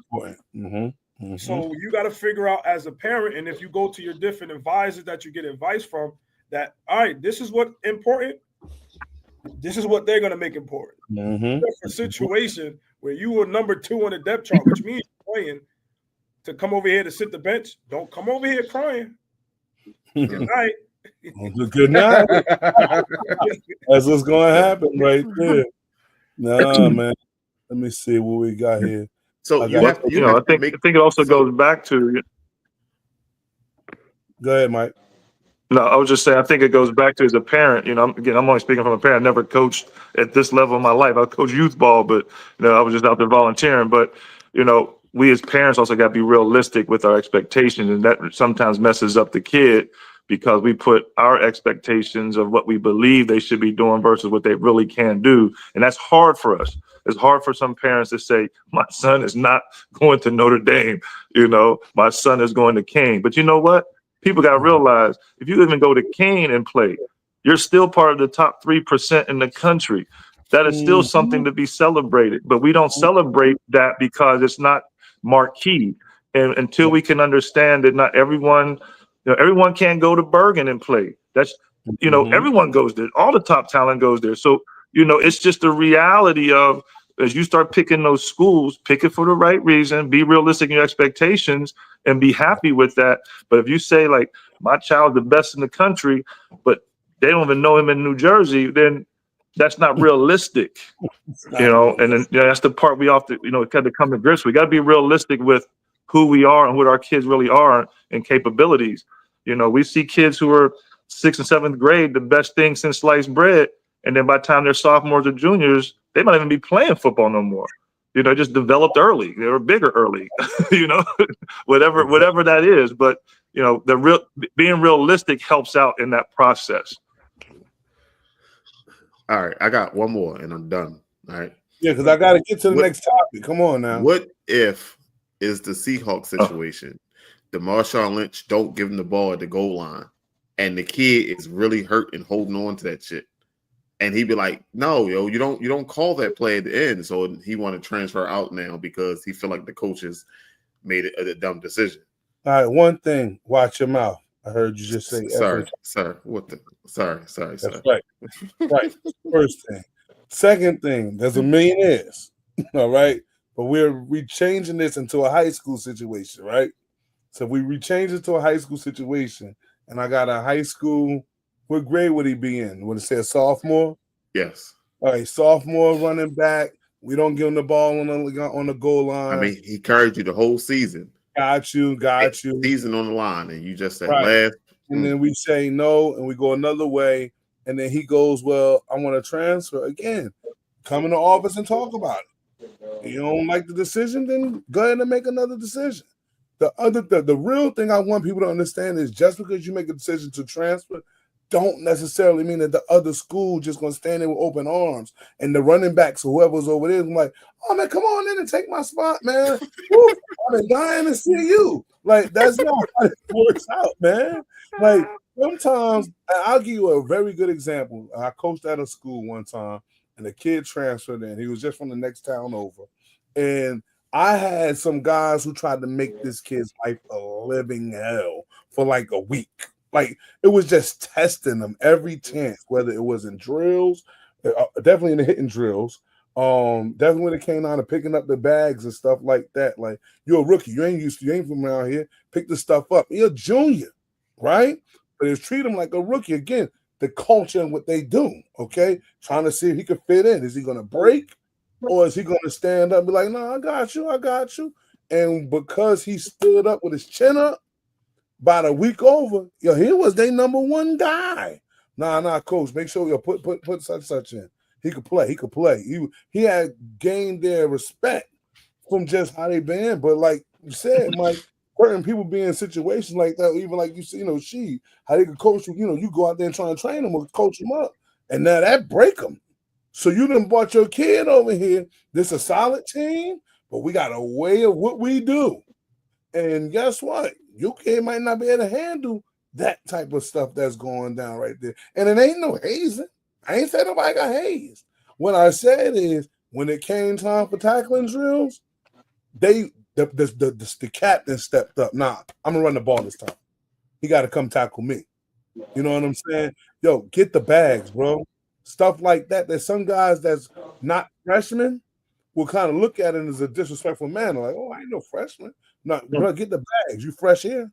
So you got to figure out as a parent, and if you go to your different advisors that you get advice from, that, all right, this is what important. This is what they're going to make important. A situation where you were number 2 on the depth chart, which means you're playing, to come over here to sit the bench. Don't come over here crying. Good night. Good night. That's what's going to happen right there. Nah, man. Let me see what we got here. So I think it also goes back to. Go ahead, Mike. No, I was just saying, I think it goes back to as a parent, I'm only speaking from a parent. I never coached at this level in my life. I coached youth ball, but, I was just out there volunteering. But, we as parents also got to be realistic with our expectations. And that sometimes messes up the kid because we put our expectations of what we believe they should be doing versus what they really can do. And that's hard for us. It's hard for some parents to say, my son is not going to Notre Dame. My son is going to Kane. But you know what? People got to realize if you even go to Kane and play, you're still part of the top 3% in the country. That is still something to be celebrated. But we don't celebrate that because it's not marquee. And until we can understand that not everyone, everyone can't go to Bergen and play. That's, everyone goes there. All the top talent goes there. So, it's just the reality of as you start picking those schools, pick it for the right reason, be realistic in your expectations and be happy with that. But if you say like my child's the best in the country, but they don't even know him in New Jersey, then that's not realistic, and then that's the part we have to, kind of come to grips. We got to be realistic with who we are and what our kids really are and capabilities. We see kids who are 6th and 7th grade, the best thing since sliced bread. And then by the time they're sophomores or juniors, they might even be playing football no more. You know, just developed early. They were bigger early. You know, whatever that is. But you know, being realistic helps out in that process. All right, I got one more and I'm done. All right. Yeah, because I got to get to the next topic. Come on now. What if is the Seahawks situation? The Marshawn Lynch don't give him the ball at the goal line, and the kid is really hurt and holding on to that shit. And he'd be like, "No, yo, you don't call that play at the end." So he want to transfer out now because he feel like the coaches made it a dumb decision. All right, one thing, watch your mouth. I heard you just say. Sorry. Sorry. That's right. Right. First thing. Second thing, there's a millionaires. All right. But we're changing this into a high school situation, right? So we change it to a high school situation, and I got a high school. What grade would he be in? Would it say a sophomore? Yes. All right, sophomore running back. We don't give him the ball on the goal line. I mean, he carried you the whole season. Got you. Season on the line, and you just said right. last. And then we say no, and we go another way, and then he goes, "Well, I want to transfer again." Come in the office and talk about it. You don't like the decision, then go ahead and make another decision. The real thing I want people to understand is just because you make a decision to transfer, don't necessarily mean that the other school just gonna stand there with open arms. And the running backs or whoever's over there, I'm like, "Oh man, come on in and take my spot, man. Woo, I've been dying to see you." Like that's not how it works out, man. Like sometimes I'll give you a very good example. I coached at a school one time, and the kid transferred in. He was just from the next town over, and I had some guys who tried to make this kid's life a living hell for like a week. Like it was just testing them every chance, whether it was in drills, definitely in the hitting drills, definitely when it came down to picking up the bags and stuff like that. Like you're a rookie, you ain't from around here. Pick the stuff up. You're a junior, right? But it's treat him like a rookie again. The culture and what they do, okay? Trying to see if he could fit in. Is he going to break, or is he going to stand up and be like, "No, I got you." And because he stood up with his chin up, about a week over, he was their number one guy. Nah, coach, make sure you put such in. He could play. He had gained their respect from just how they been. But like you said, Mike, certain people be in situations like that, even like you see, how they could coach you. You go out there and try to train them or coach them up, and now that break them. So you done brought your kid over here. This a solid team, but we got a way of what we do. And guess what? Your kid might not be able to handle that type of stuff that's going down right there. And it ain't no hazing. I ain't said nobody got hazed. What I said is when it came time for tackling drills, the captain stepped up. Nah, I'm gonna run the ball this time. He got to come tackle me. You know what I'm saying? Yo, get the bags, bro. Stuff like that. There's some guys that's not freshmen will kind of look at it as a disrespectful manner. Like, "Oh, I ain't no freshman." No, bro, get the bags. You fresh here.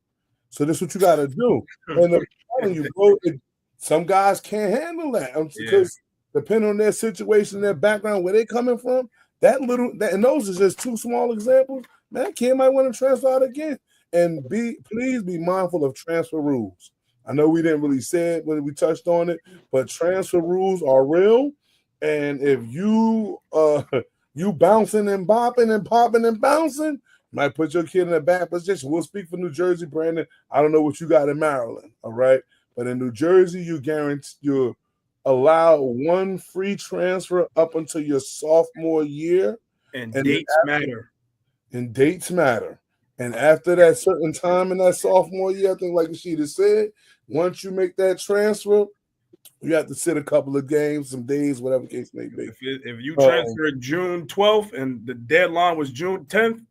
So this is what you got to do. And I'm telling you, bro, some guys can't handle that because depending on their situation, their background, where they coming from, and those are just two small examples. Man, kid might want to transfer out again. And please be mindful of transfer rules. I know we didn't really say it when we touched on it, but transfer rules are real. And if you bouncing and bopping and popping and bouncing, might put your kid in a bad position. We'll speak for New Jersey, Brandon. I don't know what you got in Maryland, all right? But in New Jersey, you allow one free transfer up until your sophomore year. And dates matter. And dates matter. And after that certain time in that sophomore year, I think like Rashida said, once you make that transfer, you have to sit a couple of games, some days, whatever case may be. If you transferred June 12th and the deadline was June 10th,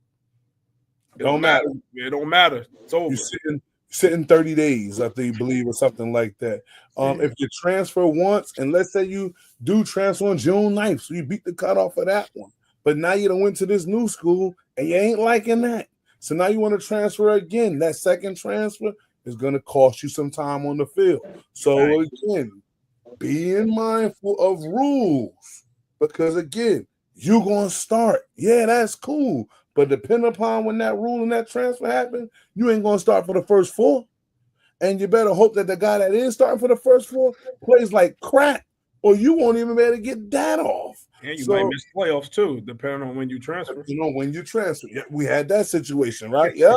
it don't matter. It don't matter. It's over. You're sitting 30 days, I think, believe, or something like that. If you transfer once, and let's say you do transfer on June 9th, so you beat the cutoff for that one. But now you done went to this new school, and you ain't liking that. So now you want to transfer again. That second transfer is going to cost you some time on the field. So again, being mindful of rules. Because again, you're going to start. Yeah, that's cool. But depending upon when that rule and that transfer happens, you ain't going to start for the first four. And you better hope that the guy that is starting for the first four plays like crap, or you won't even be able to get that off. And you might miss playoffs too, depending on when you transfer. You know, when you transfer. Yeah, we had that situation, right? Yeah.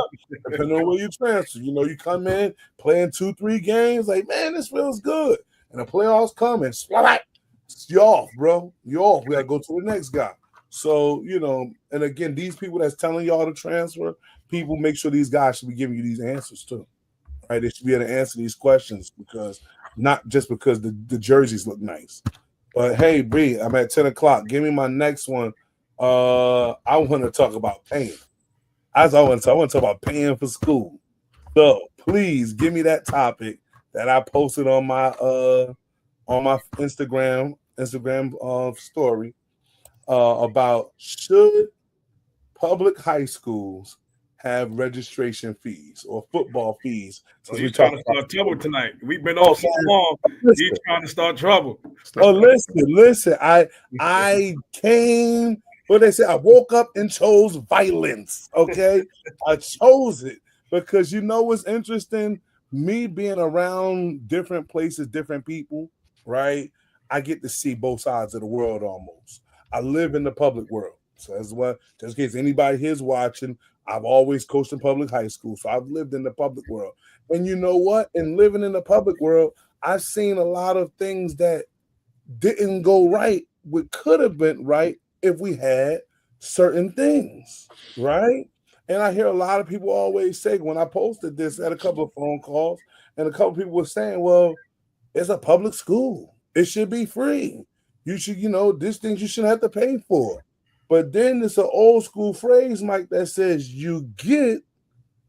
Depending on where you transfer. You know, you come in playing 2-3 games, like, man, this feels good. And the playoffs come and you're off, bro. You're off. We gotta go to the next guy. So, you know, and again, these people that's telling y'all to transfer, people make sure these guys should be giving you these answers too. Right? They should be able to answer these questions because not just because the jerseys look nice. But hey, B, I'm at 10 o'clock. Give me my next one. I want to talk about paying. I want to talk about paying for school. So please give me that topic that I posted on my Instagram story about should public high schools have registration fees or football fees. So he's trying to start trouble tonight. We've been off so long. He's trying to start trouble. Oh, listen. I came. What they say? I woke up and chose violence. Okay, I chose it because you know what's interesting. Me being around different places, different people, right? I get to see both sides of the world almost. I live in the public world. So that's what, just in case anybody here's watching, I've always coached in public high school. So I've lived in the public world. And you know what? In living in the public world, I've seen a lot of things that didn't go right, what could have been right if we had certain things, right? And I hear a lot of people always say, when I posted this at a couple of phone calls, and a couple of people were saying, well, it's a public school. It should be free. You should, you know, these things you shouldn't have to pay for. But then it's an old school phrase, Mike, that says you get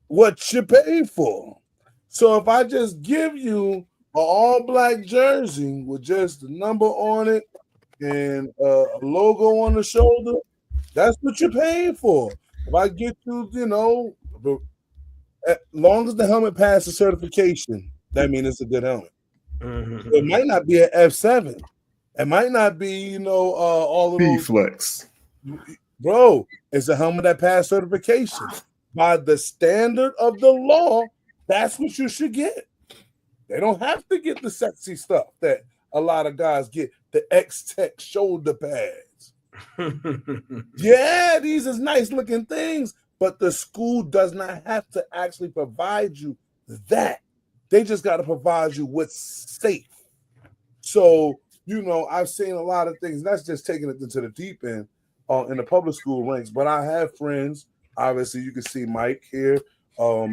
what you pay for. So if I just give you an all black jersey with just the number on it and a logo on the shoulder, that's what you're paying for. If I get you, you know, as long as the helmet passes certification, that means it's a good helmet. Mm-hmm. It might not be an F7. It might not be, you know, all of those. Flex. Bro, it's a helmet that passed certification. By the standard of the law, that's what you should get. They don't have to get the sexy stuff that a lot of guys get, the X-Tech shoulder pads. Yeah, these is nice looking things, but the school does not have to actually provide you that. They just got to provide you what's safe. So, you know, I've seen a lot of things. That's just taking it into the deep end in the public school ranks. But I have friends. Obviously, you can see Mike here.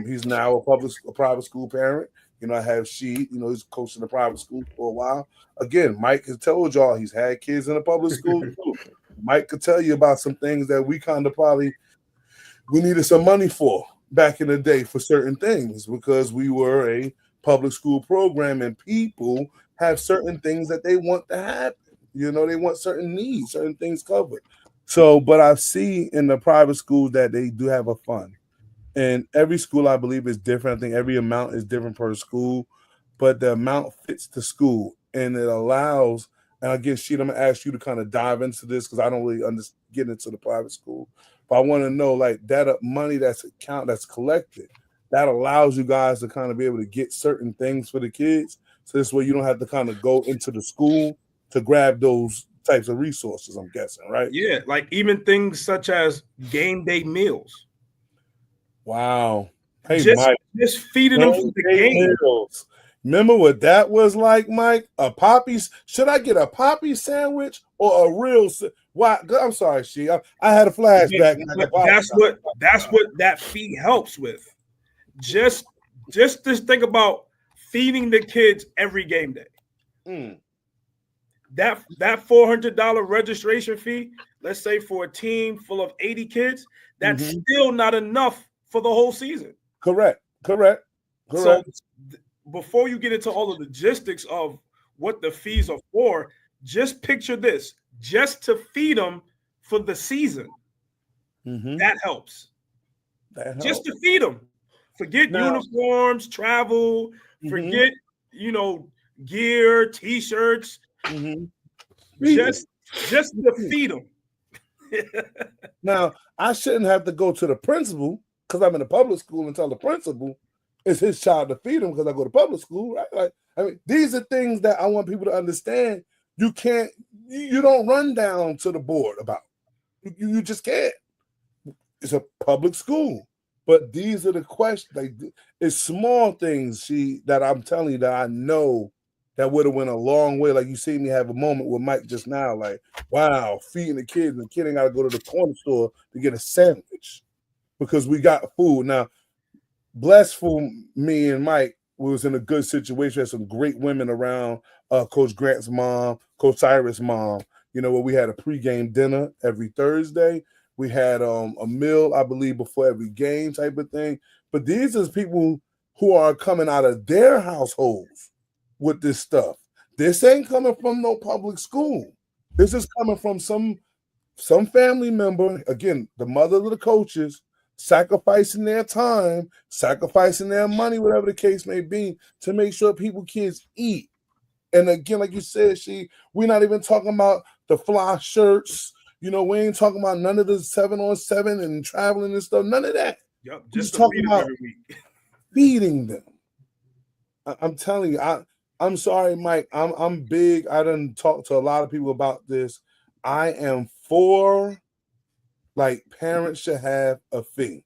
He's now a private school parent. You know, I have Sheed. You know, he's coaching a private school for a while. Again, Mike has told y'all he's had kids in a public school too. Mike could tell you about some things that we kind of we needed some money for back in the day for certain things because we were a public school program and people have certain things that they want to happen. You know, they want certain needs, certain things covered. So, but I see in the private schools that they do have a fund. And every school, I believe, is different. I think every amount is different per school, but the amount fits the school. And it allows, and again, Sheet, I'm going to ask you to kind of dive into this because I don't really get into the private school. But I want to know, like, that money that's collected, that allows you guys to kind of be able to get certain things for the kids. So this way you don't have to kind of go into the school to grab those types of resources, I'm guessing, right? Yeah, like even things such as game day meals. Wow. Hey, Mike. Just feeding them for the game. Meals. Remember what that was like, Mike? Should I get a poppy sandwich or a real? Why? I'm sorry, I had a flashback. That's what that fee helps with. Just think about feeding the kids every game day. That $400 registration fee, let's say for a team full of 80 kids, that's still not enough for the whole season. Correct. So before you get into all the logistics of what the fees are for, just picture this: just to feed them for the season, that helps. Just to feed them. Forget uniforms, travel, forget, you know, gear, t-shirts. Just to feed them. Now, I shouldn't have to go to the principal because I'm in a public school and tell the principal it's his child to feed him because I go to public school, right? Like, I mean, these are things that I want people to understand. You can't, You don't run down to the board about. You just can't. It's a public school. But these are the questions. Like, it's small things that I'm telling you that I know that would have went a long way. Like, you see me have a moment with Mike just now, like, wow, feeding the kids, and the kid ain't got to go to the corner store to get a sandwich because we got food. Now, bless for me and Mike, we was in a good situation. Had some great women around, Coach Grant's mom, Coach Cyrus' mom, where we had a pregame dinner every Thursday. We had a meal, I believe, before every game type of thing. But these are people who are coming out of their households with this stuff. This ain't coming from no public school. This is coming from some family member, again, the mother of the coaches, sacrificing their time, sacrificing their money, whatever the case may be, to make sure kids eat. And again, like you said, we're not even talking about the fly shirts. We ain't talking about none of the 7-on-7 and traveling and stuff. None of that. Yep, just talking about feeding them. I'm telling you, I'm sorry, Mike. I'm big. I done talked to a lot of people about this. I am for, like, parents should have a fee.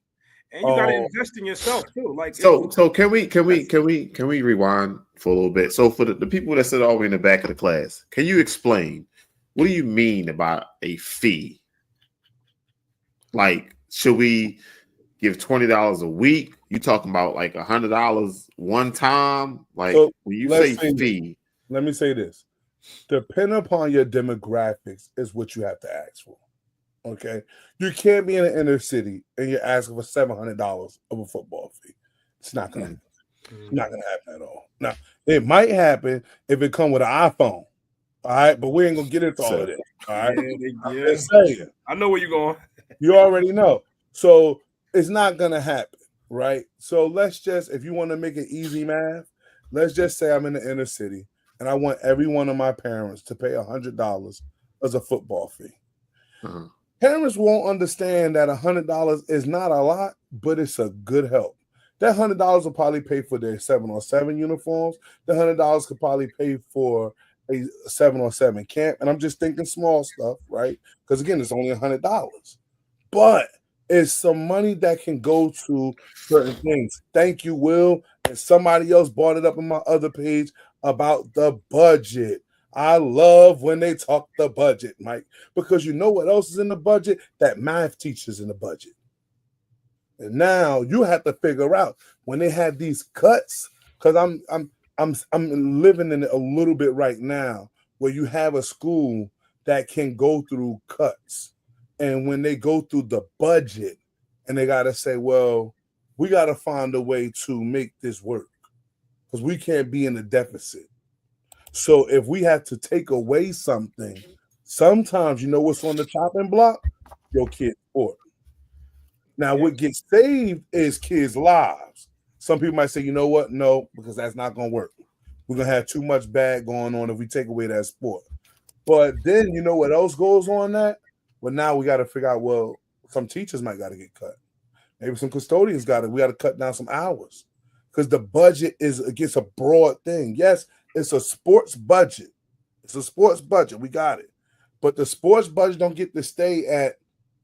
And you gotta invest in yourself too. Like, so can we rewind for a little bit? So for the people that sit all the way in the back of the class, can you explain what do you mean about a fee? Like, should we give $20 a week? You talking about like $100 one time? Like, so when you say fee, let me say this: depending upon your demographics, is what you have to ask for. Okay, you can't be in an inner city and you're asking for $700 of a football fee. It's not gonna, not gonna happen at all. Now, it might happen if it come with an iPhone. All right, but we ain't gonna get into all of this. All right, I'm just saying. I know where you're going. You already know. So it's not gonna happen, right? So let's just, if you want to make it easy math, let's just say I'm in the inner city and I want every one of my parents to pay $100 as a football fee. Uh-huh. Parents won't understand that $100 is not a lot, but it's a good help. That $100 will probably pay for their 7-on-7 uniforms. The $100 could probably pay for a 7-on-7 camp, and I'm just thinking small stuff, right? Because again, it's only $100, but it's some money that can go to certain things. Thank you, Will, and somebody else brought it up on my other page about the budget. I love when they talk the budget, Mike, because you know what else is in the budget? That math teacher's in the budget. And now you have to figure out when they have these cuts, because I'm living in it a little bit right now, where you have a school that can go through cuts. And when they go through the budget and they got to say, well, we got to find a way to make this work because we can't be in a deficit. So if we have to take away something, sometimes you know what's on the chopping block? Your kid's sport. Now, what gets saved is kids' lives. Some people might say, you know what? No, because that's not going to work. We're going to have too much bad going on if we take away that sport. But then you know what else goes on that? Well, now we got to figure out, well, some teachers might got to get cut. Maybe some custodians we got to cut down some hours because the budget is against a broad thing. Yes, it's a sports budget. It's a sports budget. We got it. But the sports budget don't get to stay at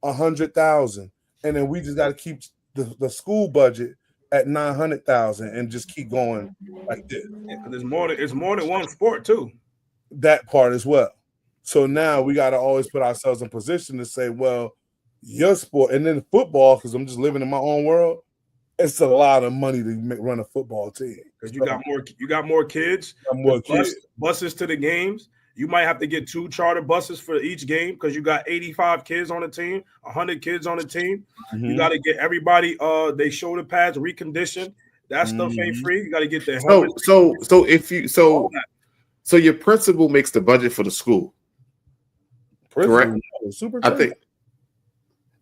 100,000. And then we just got to keep the school budget at 900,000 and just keep going like this. Yeah, it's more than one sport too. That part as well. So now we got to always put ourselves in position to say, well, your sport, and then football, because I'm just living in my own world. It's a lot of money to run a football team because you got more kids. Buses to the games. You might have to get 2 charter buses for each game because you got 85 kids on the team, 100 kids on the team. Mm-hmm. You got to get everybody they shoulder pads reconditioned. That stuff ain't free. You got to get their helmets. So your principal makes the budget for the school. Correct. Super. I think.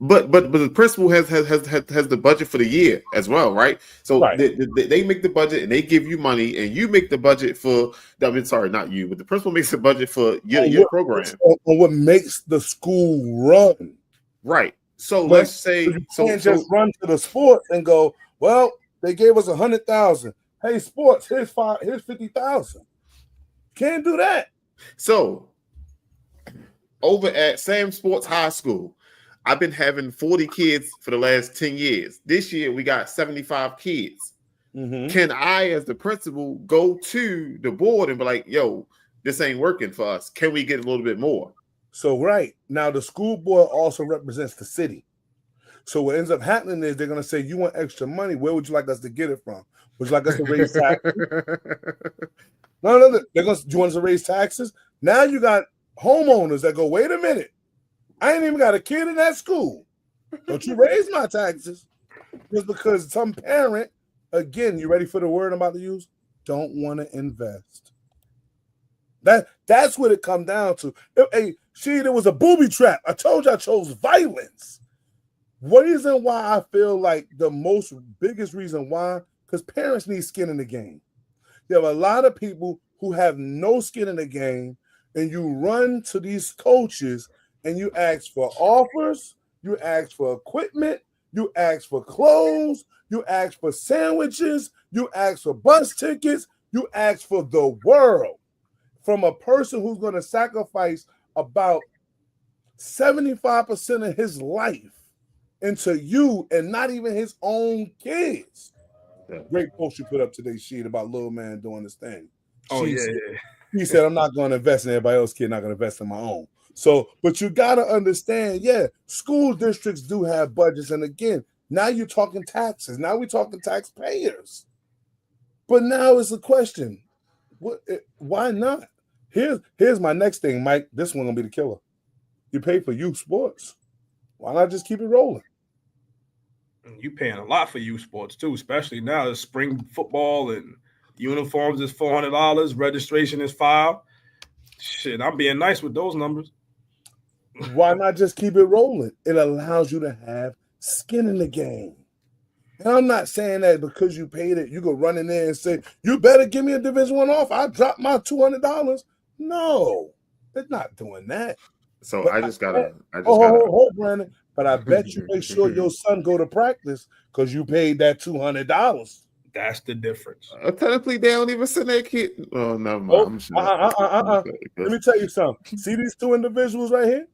But the principal has the budget for the year as well, right? So right. They make the budget and they give you money, and you make the budget for. I mean, sorry, not you, but the principal makes the budget for your program. On what makes the school run, right? So let's say you can't just run to the sports and go, well, they gave us 100,000. Hey, sports, here's 50,000. Can't do that. So over at Sam Sports High School, I've been having 40 kids for the last 10 years. This year we got 75 kids. Mm-hmm. Can I, as the principal, go to the board and be like, yo, this ain't working for us. Can we get a little bit more? So right now, the school board also represents the city. So what ends up happening is they're going to say, you want extra money. Where would you like us to get it from? Would you like us to raise taxes? No. They're going to, do you want us to raise taxes? Now you got homeowners that go, wait a minute. I ain't even got a kid in that school. Don't you raise my taxes? Just because some parent, again, you ready for the word I'm about to use? Don't want to invest. That's what it come down to. Hey, there was a booby trap. I told you I chose violence. Reason why I feel like the most biggest reason why, because parents need skin in the game. You have a lot of people who have no skin in the game, and you run to these coaches and you ask for offers, you ask for equipment, you ask for clothes, you ask for sandwiches, you ask for bus tickets, you ask for the world from a person who's going to sacrifice about 75% of his life into you and not even his own kids. Yeah. Great post you put up today, Sheed, about little man doing this thing. He said, I'm not going to invest in everybody else's kid, not going to invest in my own. So, but you got to understand, school districts do have budgets. And again, now you're talking taxes. Now we're talking taxpayers. But now it's a question. Why not? Here's my next thing, Mike. This one going to be the killer. You pay for youth sports. Why not just keep it rolling? You paying a lot for youth sports too, especially now. There's spring football and uniforms is $400. Registration is $500. Shit, I'm being nice with those numbers. Why not just keep it rolling? It allows you to have skin in the game. And I'm not saying that because you paid it, you go run in there and say, you better give me a Division I off. I dropped my $200. No, they're not doing that. So but I just gotta. Brandon. But I bet you make sure your son go to practice because you paid that $200. That's the difference. Technically, they don't even send their kid. Oh, never mind. Let me tell you something. See these two individuals right here?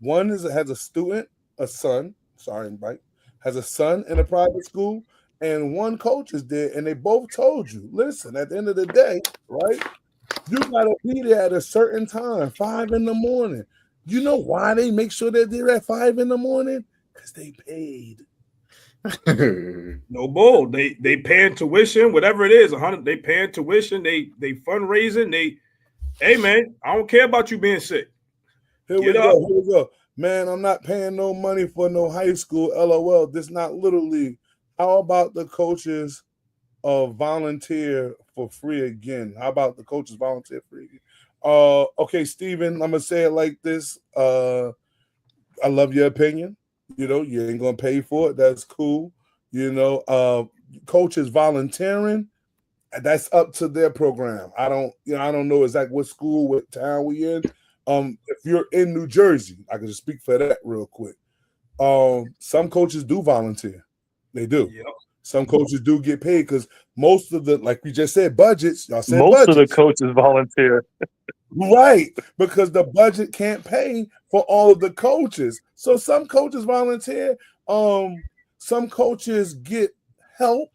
One has a son in a private school, and one coach is there, and they both told you, listen, at the end of the day, right? You gotta be there at a certain time, 5 a.m. You know why they make sure they're there at 5 a.m? Because they paid. No bull. They paying tuition, whatever it is, $100. They paying tuition. They fundraising. Hey man, I don't care about you being sick. Here we go. Man, I'm not paying no money for no high school. LOL. This not Little League. How about the coaches volunteer for free again? How about the coaches volunteer free again? Okay, Steven, I'm gonna say it like this. I love your opinion. You know, you ain't gonna pay for it. That's cool. You know, coaches volunteering, that's up to their program. I don't know exactly what school, what town we in. If you're in New Jersey, I can just speak for that real quick. Some coaches do volunteer. They do. Yep. Some coaches do get paid because most of the, like we just said, budgets. Y'all said most of the coaches volunteer. Right, because the budget can't pay for all of the coaches. So some coaches volunteer. Some coaches get help.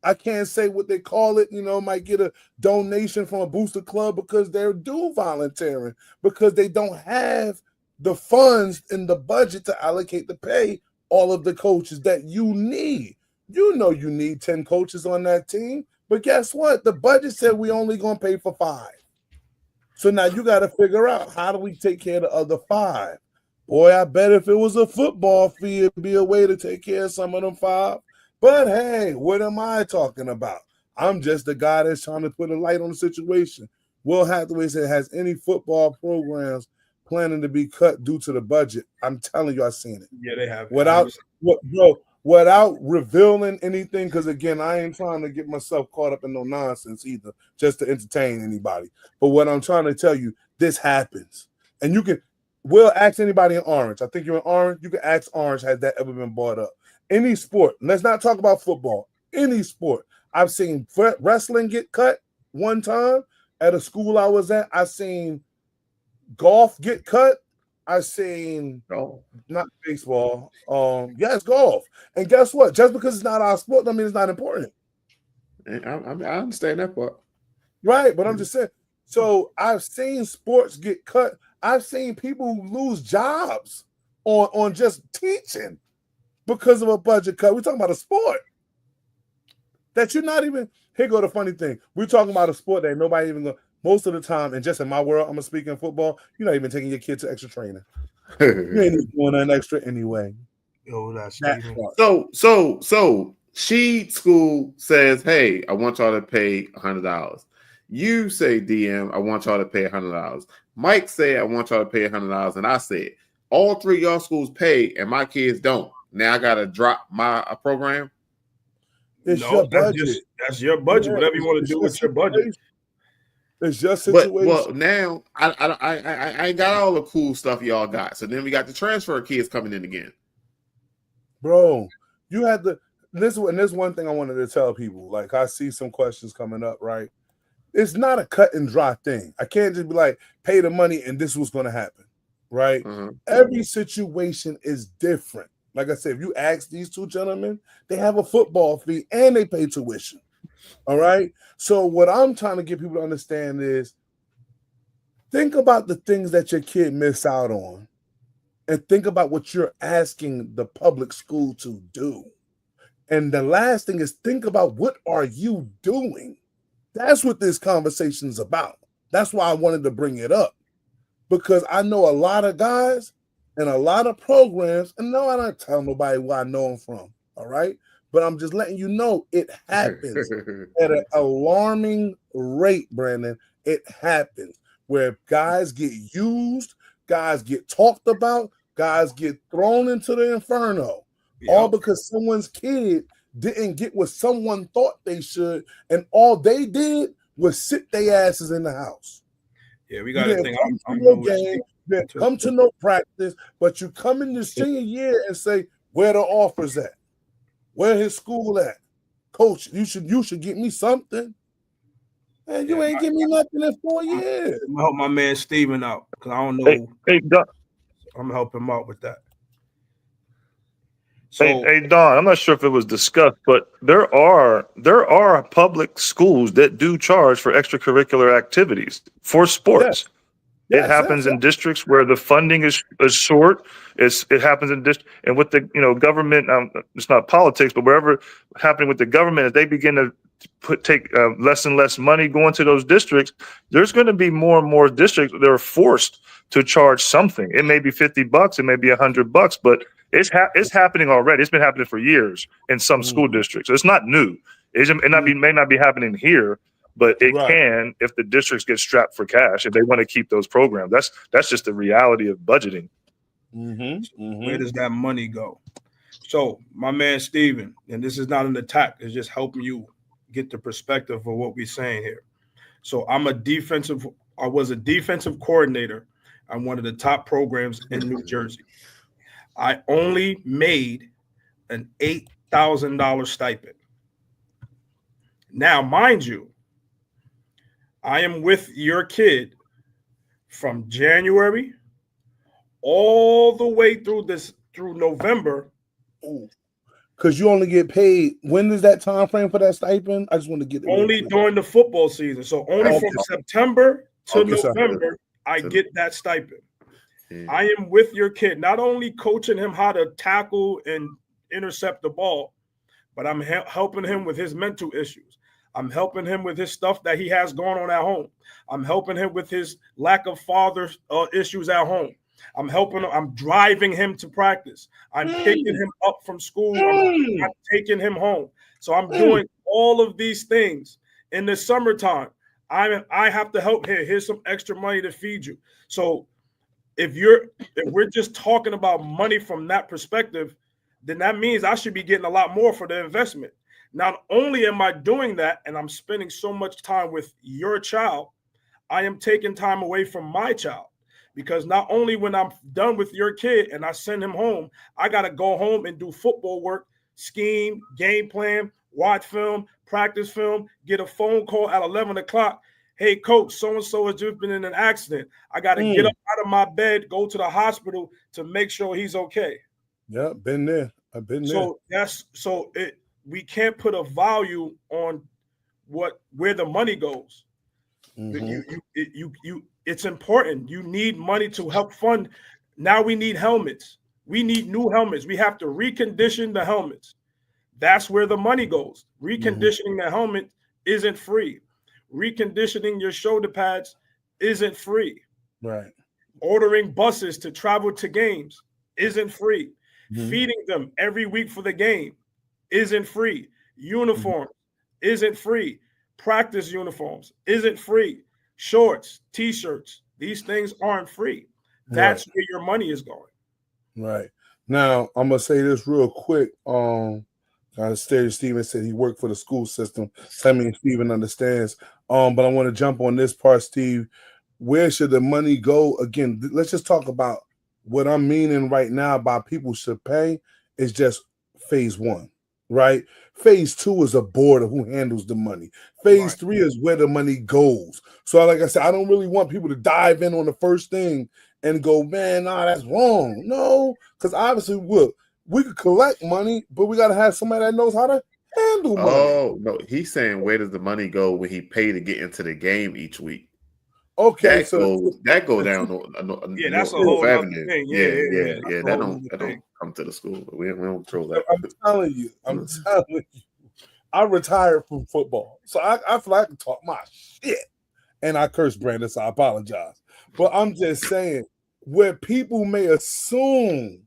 I can't say what they call it. You know, might get a donation from a booster club because they're volunteering because they don't have the funds in the budget to allocate to pay all of the coaches that you need. You know you need 10 coaches on that team, but guess what? The budget said we only going to pay for 5. So now you got to figure out, how do we take care of the other 5? Boy, I bet if it was a football fee, it'd be a way to take care of some of them 5. But hey, what am I talking about? I'm just the guy that's trying to put a light on the situation. Will Hathaway said, has any football programs planning to be cut due to the budget? I'm telling you, I've seen it. Yeah, they have. Without revealing anything, because again, I ain't trying to get myself caught up in no nonsense either, just to entertain anybody. But what I'm trying to tell you, this happens. And we'll ask anybody in Orange. I think you're in Orange. You can ask Orange, has that ever been brought up? Any sport. Let's not talk about football. Any sport. I've seen wrestling get cut one time at a school I was at. I've seen golf get cut. I've seen not baseball. Yes, golf. And guess what? Just because it's not our sport, don't mean it's not important. I understand that part. Right, but I'm just saying. So I've seen sports get cut. I've seen people lose jobs on just teaching because of a budget cut. We're talking about a sport that you're not even. Here go the funny thing. We're talking about a sport that nobody even go. Most of the time, and just in my world, I'm gonna speak in football. You're not even taking your kid to extra training. You ain't even doing nothing extra anyway. Yo, that's So Sheed School says, "Hey, I want y'all to pay $100." You say, DM, I want y'all to pay $100. Mike said, I want y'all to pay $100, and I said, all three of y'all schools pay, and my kids don't. Now I gotta drop my program. It's your budget. That's your budget. Whatever you want to do with your budget. It's your situation. Well, now I ain't got all the cool stuff y'all got. So then we got the transfer kids coming in again. Bro, you had to. This one thing I wanted to tell people. Like, I see some questions coming up, right? It's not a cut and dry thing. I can't just be like, pay the money and this was going to happen, right? Mm-hmm. Every situation is different. Like I said, if you ask these two gentlemen, they have a football fee and they pay tuition. All right. So what I'm trying to get people to understand is think about the things that your kid miss out on and think about what you're asking the public school to do. And the last thing is think about what are you doing? That's what this conversation is about. That's why I wanted to bring it up, because I know a lot of guys and a lot of programs, and no, I don't tell nobody where I know them from, all right? But I'm just letting you know it happens at an alarming rate, Brandon. It happens where guys get used, guys get talked about, guys get thrown into the inferno, all because someone's kid didn't get what someone thought they should, and all they did was sit their asses in the house. Yeah, we got to think. Come to no practice, but you come in the senior year and say, where the offers at? Where his school at? Coach, you should get me something. And you ain't give me nothing in 4 years. I'm gonna help my man Steven out because I don't know. I'm gonna help him out with that. So, hey, Don, I'm not sure if it was discussed, but there are public schools that do charge for extracurricular activities for sports. Yeah. It happens in districts where the funding is short. It happens in and with the government. It's not politics, but wherever happening with the government, as they begin to take less and less money going to those districts, there's going to be more and more districts that are forced to charge something. It may be $50, it may be $100, but it's happening already. It's been happening for years in some school districts. It's not new. May not be happening here, but it can if the districts get strapped for cash if they want to keep those programs. That's just the reality of budgeting. Where does that money go? So my man Steven, and this is not an attack, it's just helping you get the perspective of what we're saying here. So I was a defensive coordinator on one of the top programs in New Jersey. I only made an $8,000 stipend. Now, mind you, I am with your kid from January all the way through November. Because you only get paid. When is that time frame for that stipend? I just want to get it. Only during the football season. So only from September to November, I get that stipend. I am with your kid, not only coaching him how to tackle and intercept the ball, but I'm helping him with his mental issues. I'm helping him with his stuff that he has going on at home. I'm helping him with his lack of father issues at home. I'm driving him to practice. I'm picking him up from school. I'm taking him home. So I'm doing all of these things. In the summertime, I have to help here. Here's some extra money to feed you. So if we're just talking about money from that perspective, then that means I should be getting a lot more for the investment. Not only am I doing that and I'm spending so much time with your child, I am taking time away from my child, because not only when I'm done with your kid and I send him home, I got to go home and do football work, scheme, game plan, watch film, practice film, get a phone call at 11 o'clock. Hey, coach, so-and-so has just been in an accident. I got to get up out of my bed, go to the hospital to make sure he's okay. Yeah, been there. I've been there. So we can't put a value on where the money goes. It's important. You need money to help fund. Now we need helmets. We need new helmets. We have to recondition the helmets. That's where the money goes. Reconditioning the helmet isn't free. Reconditioning your shoulder pads isn't free. Right. Ordering buses to travel to games isn't free. Feeding them every week for the game isn't free. Uniforms isn't free. Practice uniforms isn't free. Shorts, t-shirts, these things aren't free. That's where your money is going. Right. Now, I'm going to say this real quick. Steven said he worked for the school system. So I mean, Steven understands. But I want to jump on this part, Steve. Where should the money go? Again, let's just talk about what I'm meaning right now by people should pay is just phase 1, right? Phase 2 is a board of who handles the money. Phase 3 is where the money goes. So like I said, I don't really want people to dive in on the first thing and go, man, nah, that's wrong. No, because obviously, we could collect money, but we got to have somebody that knows how to handle money. Oh, no, he's saying where does the money go when he pay to get into the game each week? Okay, that go down. That's a whole other thing. Yeah. That don't come to the school. We don't control that. I'm telling you. I retired from football, so I feel like I can talk my shit. And I curse Brandon, so I apologize. But I'm just saying, where people may assume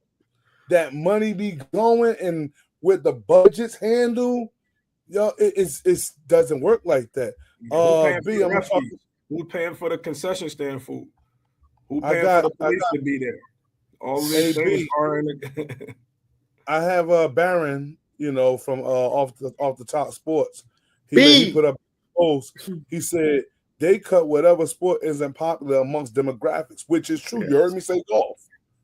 that money be going and with the budgets handle, it doesn't work like that. Who's paying for the concession stand food? Who paying for the police to be there? All these things are in the I have Baron, from off the top sports. He put up a post. He said they cut whatever sport isn't popular amongst demographics, which is true. Yes. You heard me say golf,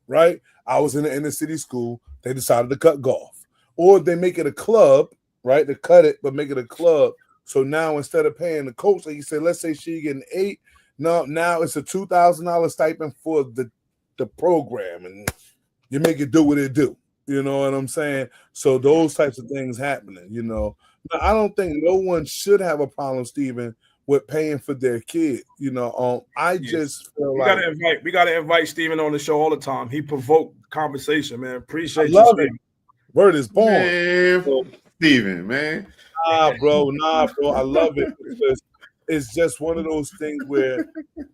right? I was in the inner city school. They decided to cut golf, or they make it a club, right? They cut it, but make it a club. So now instead of paying the coach, like you said, let's say she getting 8, now it's a $2,000 stipend for the program, and you make it do what it do. You know what I'm saying? So those types of things happening. Now, I don't think no one should have a problem, Stephen, with paying for their kid. Just feel we gotta invite Stephen on the show all the time. He provoked conversation, man. Appreciate you, Stephen. Word is born, man. Stephen, man. Nah, bro. I love it because it's just one of those things where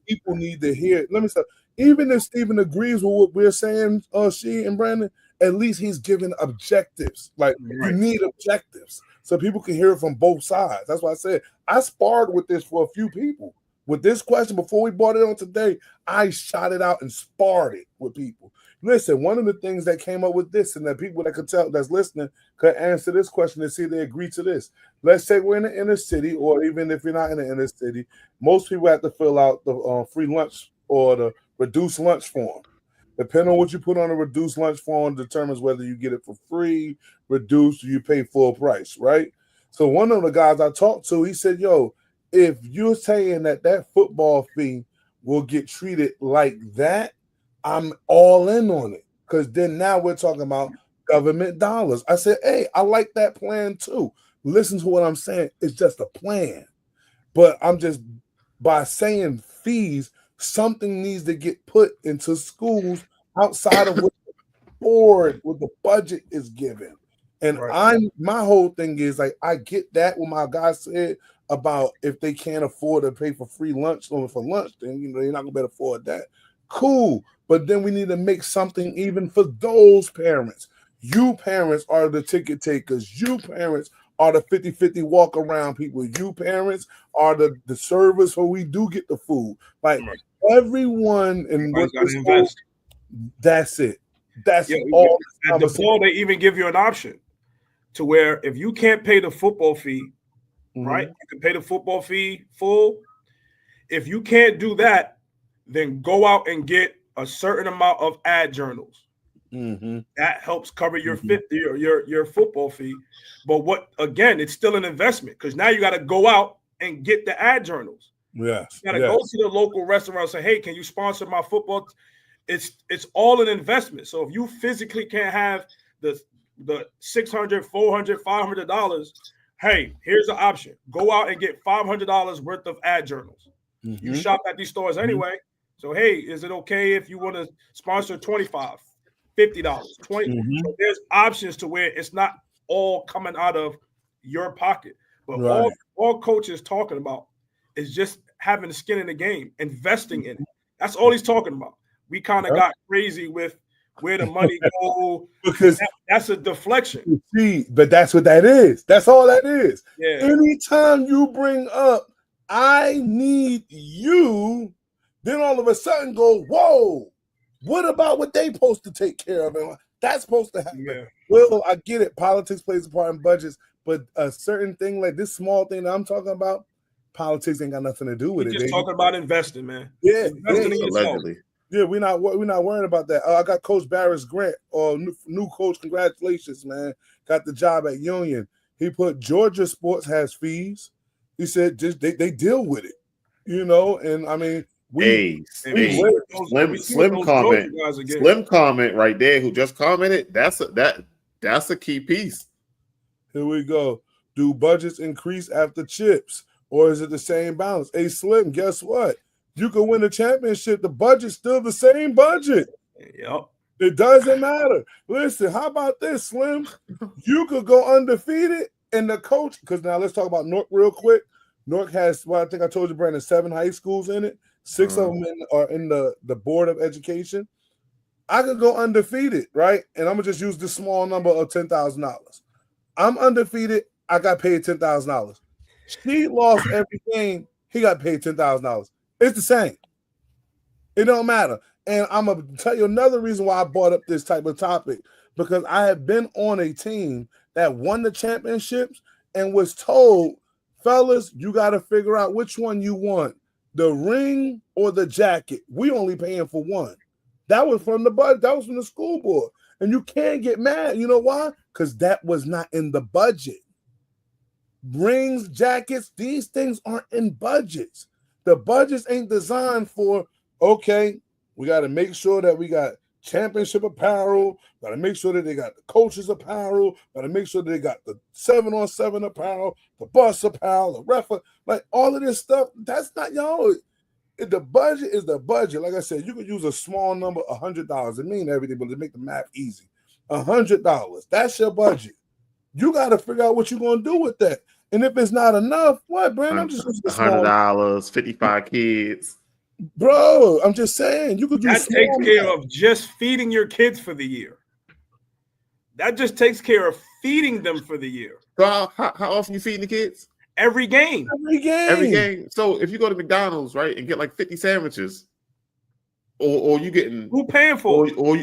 people need to hear it. Let me say, even if Stephen agrees with what we're saying, she and Brandon, at least he's giving objectives. Like, you need objectives so people can hear it from both sides. That's why I said I sparred with this for a few people. With this question, before we brought it on today, I shot it out and sparred it with people. Listen, one of the things that came up with this, and that people that could tell that's listening could answer this question and see if they agree to this. Let's say we're in the inner city, or even if you're not in the inner city, most people have to fill out the free lunch or the reduced lunch form. Depending on what you put on a reduced lunch form determines whether you get it for free, reduced, or you pay full price, right? So one of the guys I talked to, he said, if you're saying that football fee will get treated like that, I'm all in on it, because then now we're talking about government dollars. I said, hey, I like that plan too. Listen to what I'm saying. It's just a plan. But I'm just, by saying fees, something needs to get put into schools outside of what the board, what the budget is given. And my whole thing is, like, I get that what my guy said about if they can't afford to pay for free lunch or for lunch, then you're not gonna be able to afford that. Cool. But then we need to make something even for those parents. You parents are the ticket takers. You parents are the 50-50 walk around people. You parents are the servers where we do get the food. Like, everyone in this, that's it. That's all. At the bowl, they even give you an option to where if you can't pay the football fee, right? You can pay the football fee full. If you can't do that, then go out and get a certain amount of ad journals. That helps cover your your football fee. But again, it's still an investment, because now you got to go out and get the ad journals. Yes. You gotta go to the local restaurant and say, hey, can you sponsor my football? It's all an investment. So if you physically can't have the $600, $400, $500, hey, here's the option. Go out and get $500 worth of ad journals. You shop at these stores anyway. So hey, is it okay if you want to sponsor $25, $50, $20? So there's options to where it's not all coming out of your pocket. But all coach is talking about is just having the skin in the game, investing in it. That's all he's talking about. We kind of got crazy with where the money go because that's a deflection. See, but that's what that is. That's all that is. Yeah. Anytime you bring up, I need you, then all of a sudden go, whoa, what about what they supposed to take care of? And that's supposed to happen. Yeah. Well, I get it. Politics plays a part in budgets, but a certain thing like this small thing that I'm talking about, politics ain't got nothing to do with it. Just talking about investing, man. Yeah, investing in yourself. Yeah, we're not worrying about that. I got Coach Barris Grant, new coach. Congratulations, man! Got the job at Union. He put Georgia sports has fees. He said just they deal with it, And I mean, slim comment right there. Who just commented? That's a key piece. Here we go. Do budgets increase after chips, or is it the same balance? Hey, Slim, guess what? You can win a championship. The budget's still the same budget. Yep. It doesn't matter. Listen, how about this, Slim? You could go undefeated, and the coach, because now let's talk about Newark real quick. Newark has, I think I told you, Brandon, 7 high schools in it. 6 of them are in the Board of Education. I could go undefeated, right? And I'm going to just use this small number of $10,000. I'm undefeated. I got paid $10,000. She lost every game. He got paid $10,000. It's the same. It don't matter. And I'm going to tell you another reason why I brought up this type of topic, because I have been on a team that won the championships and was told, fellas, you got to figure out which one you want, the ring or the jacket. We only paying for one. That was from the budget. That was from the school board. And you can't get mad. You know why? Because that was not in the budget. Rings, jackets, these things aren't in budgets. The budgets ain't designed for, okay, we got to make sure that we got championship apparel, got to make sure that they got the coaches apparel, got to make sure that they got the 7-on-7 apparel, the bus apparel, the ref, like all of this stuff. That's not y'all. The budget is the budget. Like I said, you could use a small number, $100. It mean everything, but to make the math easy, $100. That's your budget. You got to figure out what you're going to do with that. And if it's not enough, what, Brandon? I'm just $100, 55 kids. Bro, I'm just saying you could do that takes care of just feeding your kids for the year. That just takes care of feeding them for the year. So how often you feeding the kids? Every game. Every game. So if you go to McDonald's, right, and get like 50 sandwiches, or you getting who paying for it? Or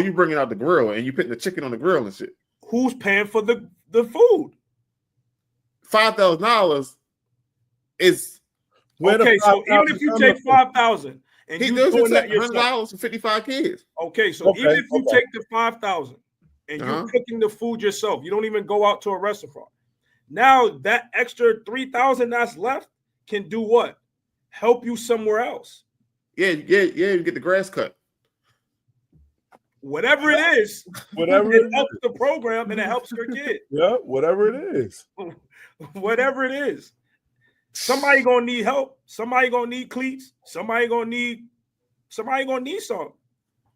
you bringing out the grill and you putting the chicken on the grill and shit. Who's paying for the food? $5,000 is okay. So even if you take $5,000 and you're doing that yourself, $100 for 55 kids. Okay, so even if you take the $5,000 and you're cooking the food yourself, you don't even go out to a restaurant. Now that extra $3,000 that's left can do what? Help you somewhere else. Yeah. You get the grass cut. Whatever it is, it helps the program and it helps your kid. Yeah, whatever it is. Whatever it is. Somebody gonna need help. Somebody gonna need cleats. Somebody gonna need something.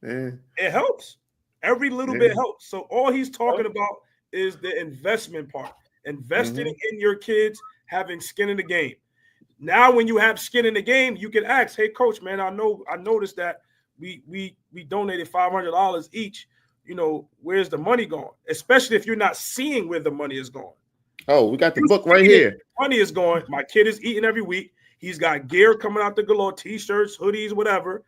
Yeah. It helps. Every little bit helps. So all he's talking about is the investment part. Investing in your kids, having skin in the game. Now, when you have skin in the game, you can ask, "Hey, coach, man, I noticed that we donated $500 each. Where's the money going? Especially if you're not seeing where the money is going." Oh, we got the book right here. Money is going. My kid is eating every week. He's got gear coming out the galore, t-shirts, hoodies, whatever.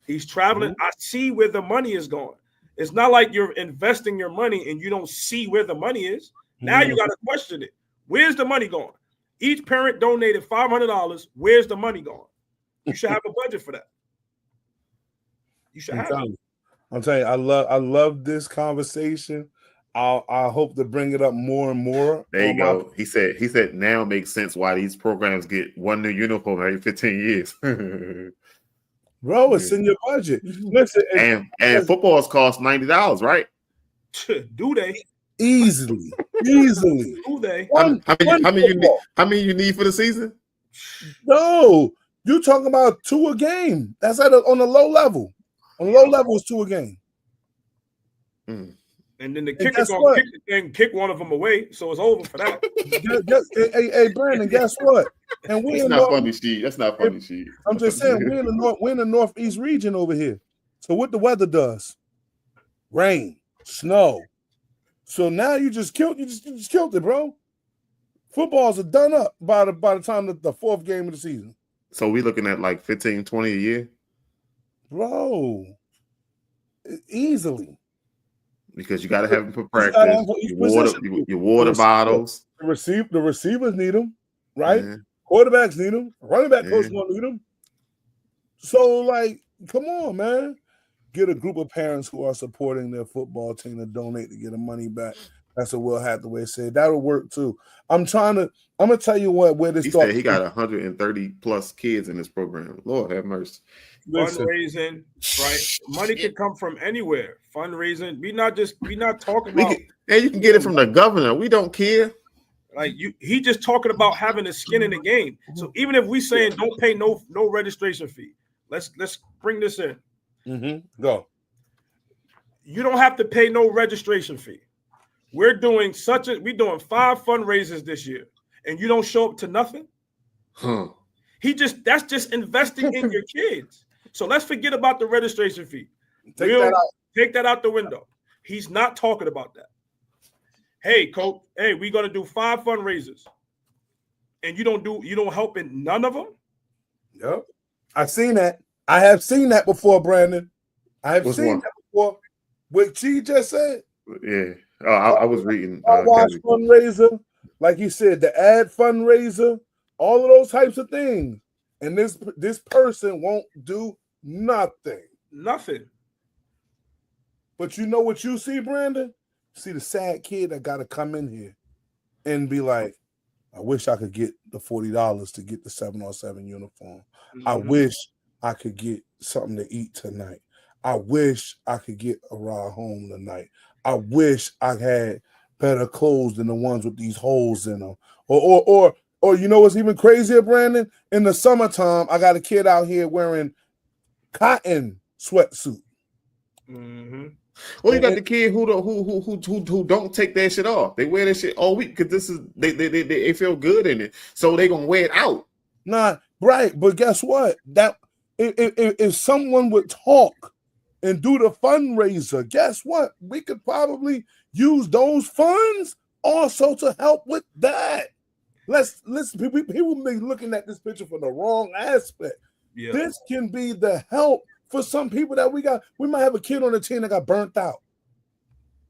He's traveling. I see where the money is going. It's not like you're investing your money and you don't see where the money is. Now you got to question it. Where's the money going? Each parent donated $500. Where's the money going? You should have a budget for that. You should have it. I'm telling you, I love this conversation. I hope to bring it up more and more. There you go. He said now makes sense why these programs get one new uniform every 15 years. Bro, it's in your budget. Listen, and footballs cost $90, right? Do they? Easily. Do they? How many you need for the season? No, you talking about 2 a game. That's on a low level. On a low level is 2 a game. Mm. And then the kicker's gonna kick the thing, kick one of them away, so it's over for that. Hey, Brandon, guess what? And That's not funny, Steve. That's not funny, Steve. I'm just saying we're in the northeast region over here. So what the weather does? Rain, snow. So now you just killed it, bro. Footballs are done up by the time the 4th game of the season. So we looking at like 15, 20 a year? Bro. Easily. Because you got to have them for practice. Your water bottles. The receivers need them, right? Yeah. Quarterbacks need them. Running back coach won't need them. So, like, come on, man. Get a group of parents who are supporting their football team to donate to get the money back. That's what Will Hathaway said. That'll work too. I'm gonna tell you where this started. He got 130 plus kids in this program. Lord have mercy. Fundraising, right? Money can come from anywhere. Fundraising. We not talking about. And you can get it from the governor. We don't care. Like he just talking about having a skin in the game. So even if we saying don't pay no registration fee, let's bring this in. Mm-hmm. Go. You don't have to pay no registration fee. We're doing 5 fundraisers this year, and you don't show up to nothing. Huh. That's just investing in your kids. So let's forget about the registration fee. Take that out the window. He's not talking about that. Hey, coach. Hey, we're gonna do 5 fundraisers, and you don't help in none of them. Yep, I've seen that. I have seen that before, Brandon. I have seen that before. What she just said. Yeah. I was reading. Watch fundraiser, like you said, the ad fundraiser, all of those types of things, and this person won't do nothing. Nothing. But you know what you see, Brandon? See the sad kid that got to come in here and be like, "I wish I could get the $40 to get the 7-on-7 uniform. Mm-hmm. I wish I could get something to eat tonight. I wish I could get a ride home tonight. I wish I had better clothes than the ones with these holes in them." Or you know what's even crazier, Brandon? In the summertime, I got a kid out here wearing cotton sweatsuit. Mm-hmm. Well, you got the kid who don't take that shit off. They wear that shit all week because they feel good in it, so they gonna wear it out. Nah, right? But guess what? That if someone would talk and do the fundraiser, guess what? We could probably use those funds also to help with that. Let's people may be looking at this picture from the wrong aspect. Yeah. This can be the help for some people that we got. We might have a kid on the team that got burnt out.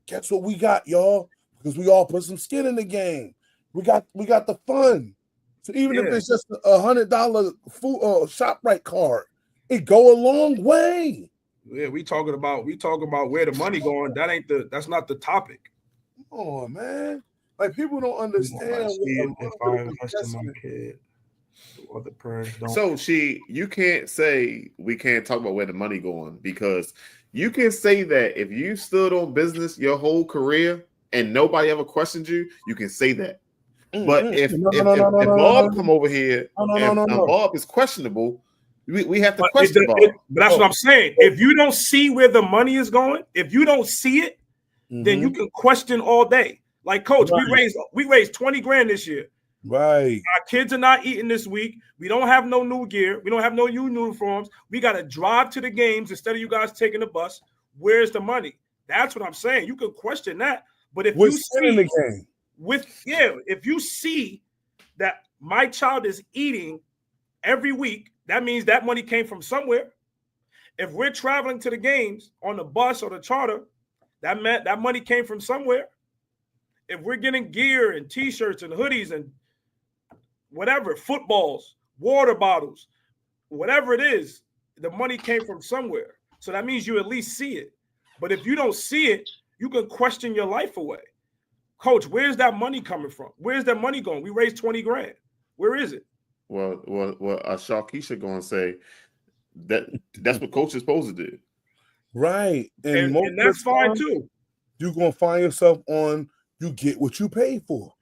Guess what we got, y'all? Because we all put some skin in the game. We got the fun. So even if it's just $100 food ShopRite card, it go a long way. Yeah, we talking about where the money going. That's not the topic. Come on, man. Like people don't understand. If I invest in my kid, other parents don't. So you can't say we can't talk about where the money going, because you can say that if you stood on business your whole career and nobody ever questioned you, you can say that. But if Bob come over here and Bob is questionable, we have to question Bob. But that's what I'm saying. If you don't see where the money is going, if you don't see it, then you can question all day. Like, coach, we raised 20 grand this year. Right. Our kids are not eating this week. We don't have no new gear. We don't have no new uniforms. We got to drive to the games instead of you guys taking the bus. Where's the money? That's what I'm saying. You can question that. But if you see the game if you see that my child is eating every week, that means that money came from somewhere. If we're traveling to the games on the bus or the charter, that money came from somewhere. If we're getting gear and T-shirts and hoodies and whatever, footballs, water bottles, whatever it is, the money came from somewhere. So that means you at least see it. But if you don't see it you can question your life away. Coach, where's that money coming from? Where's that money going? We raised 20 grand. Where is it? Well, Sharkeisha going to say that's what coach is supposed to do. Right. And that's fine too. You're going to find yourself on, you get what you pay for.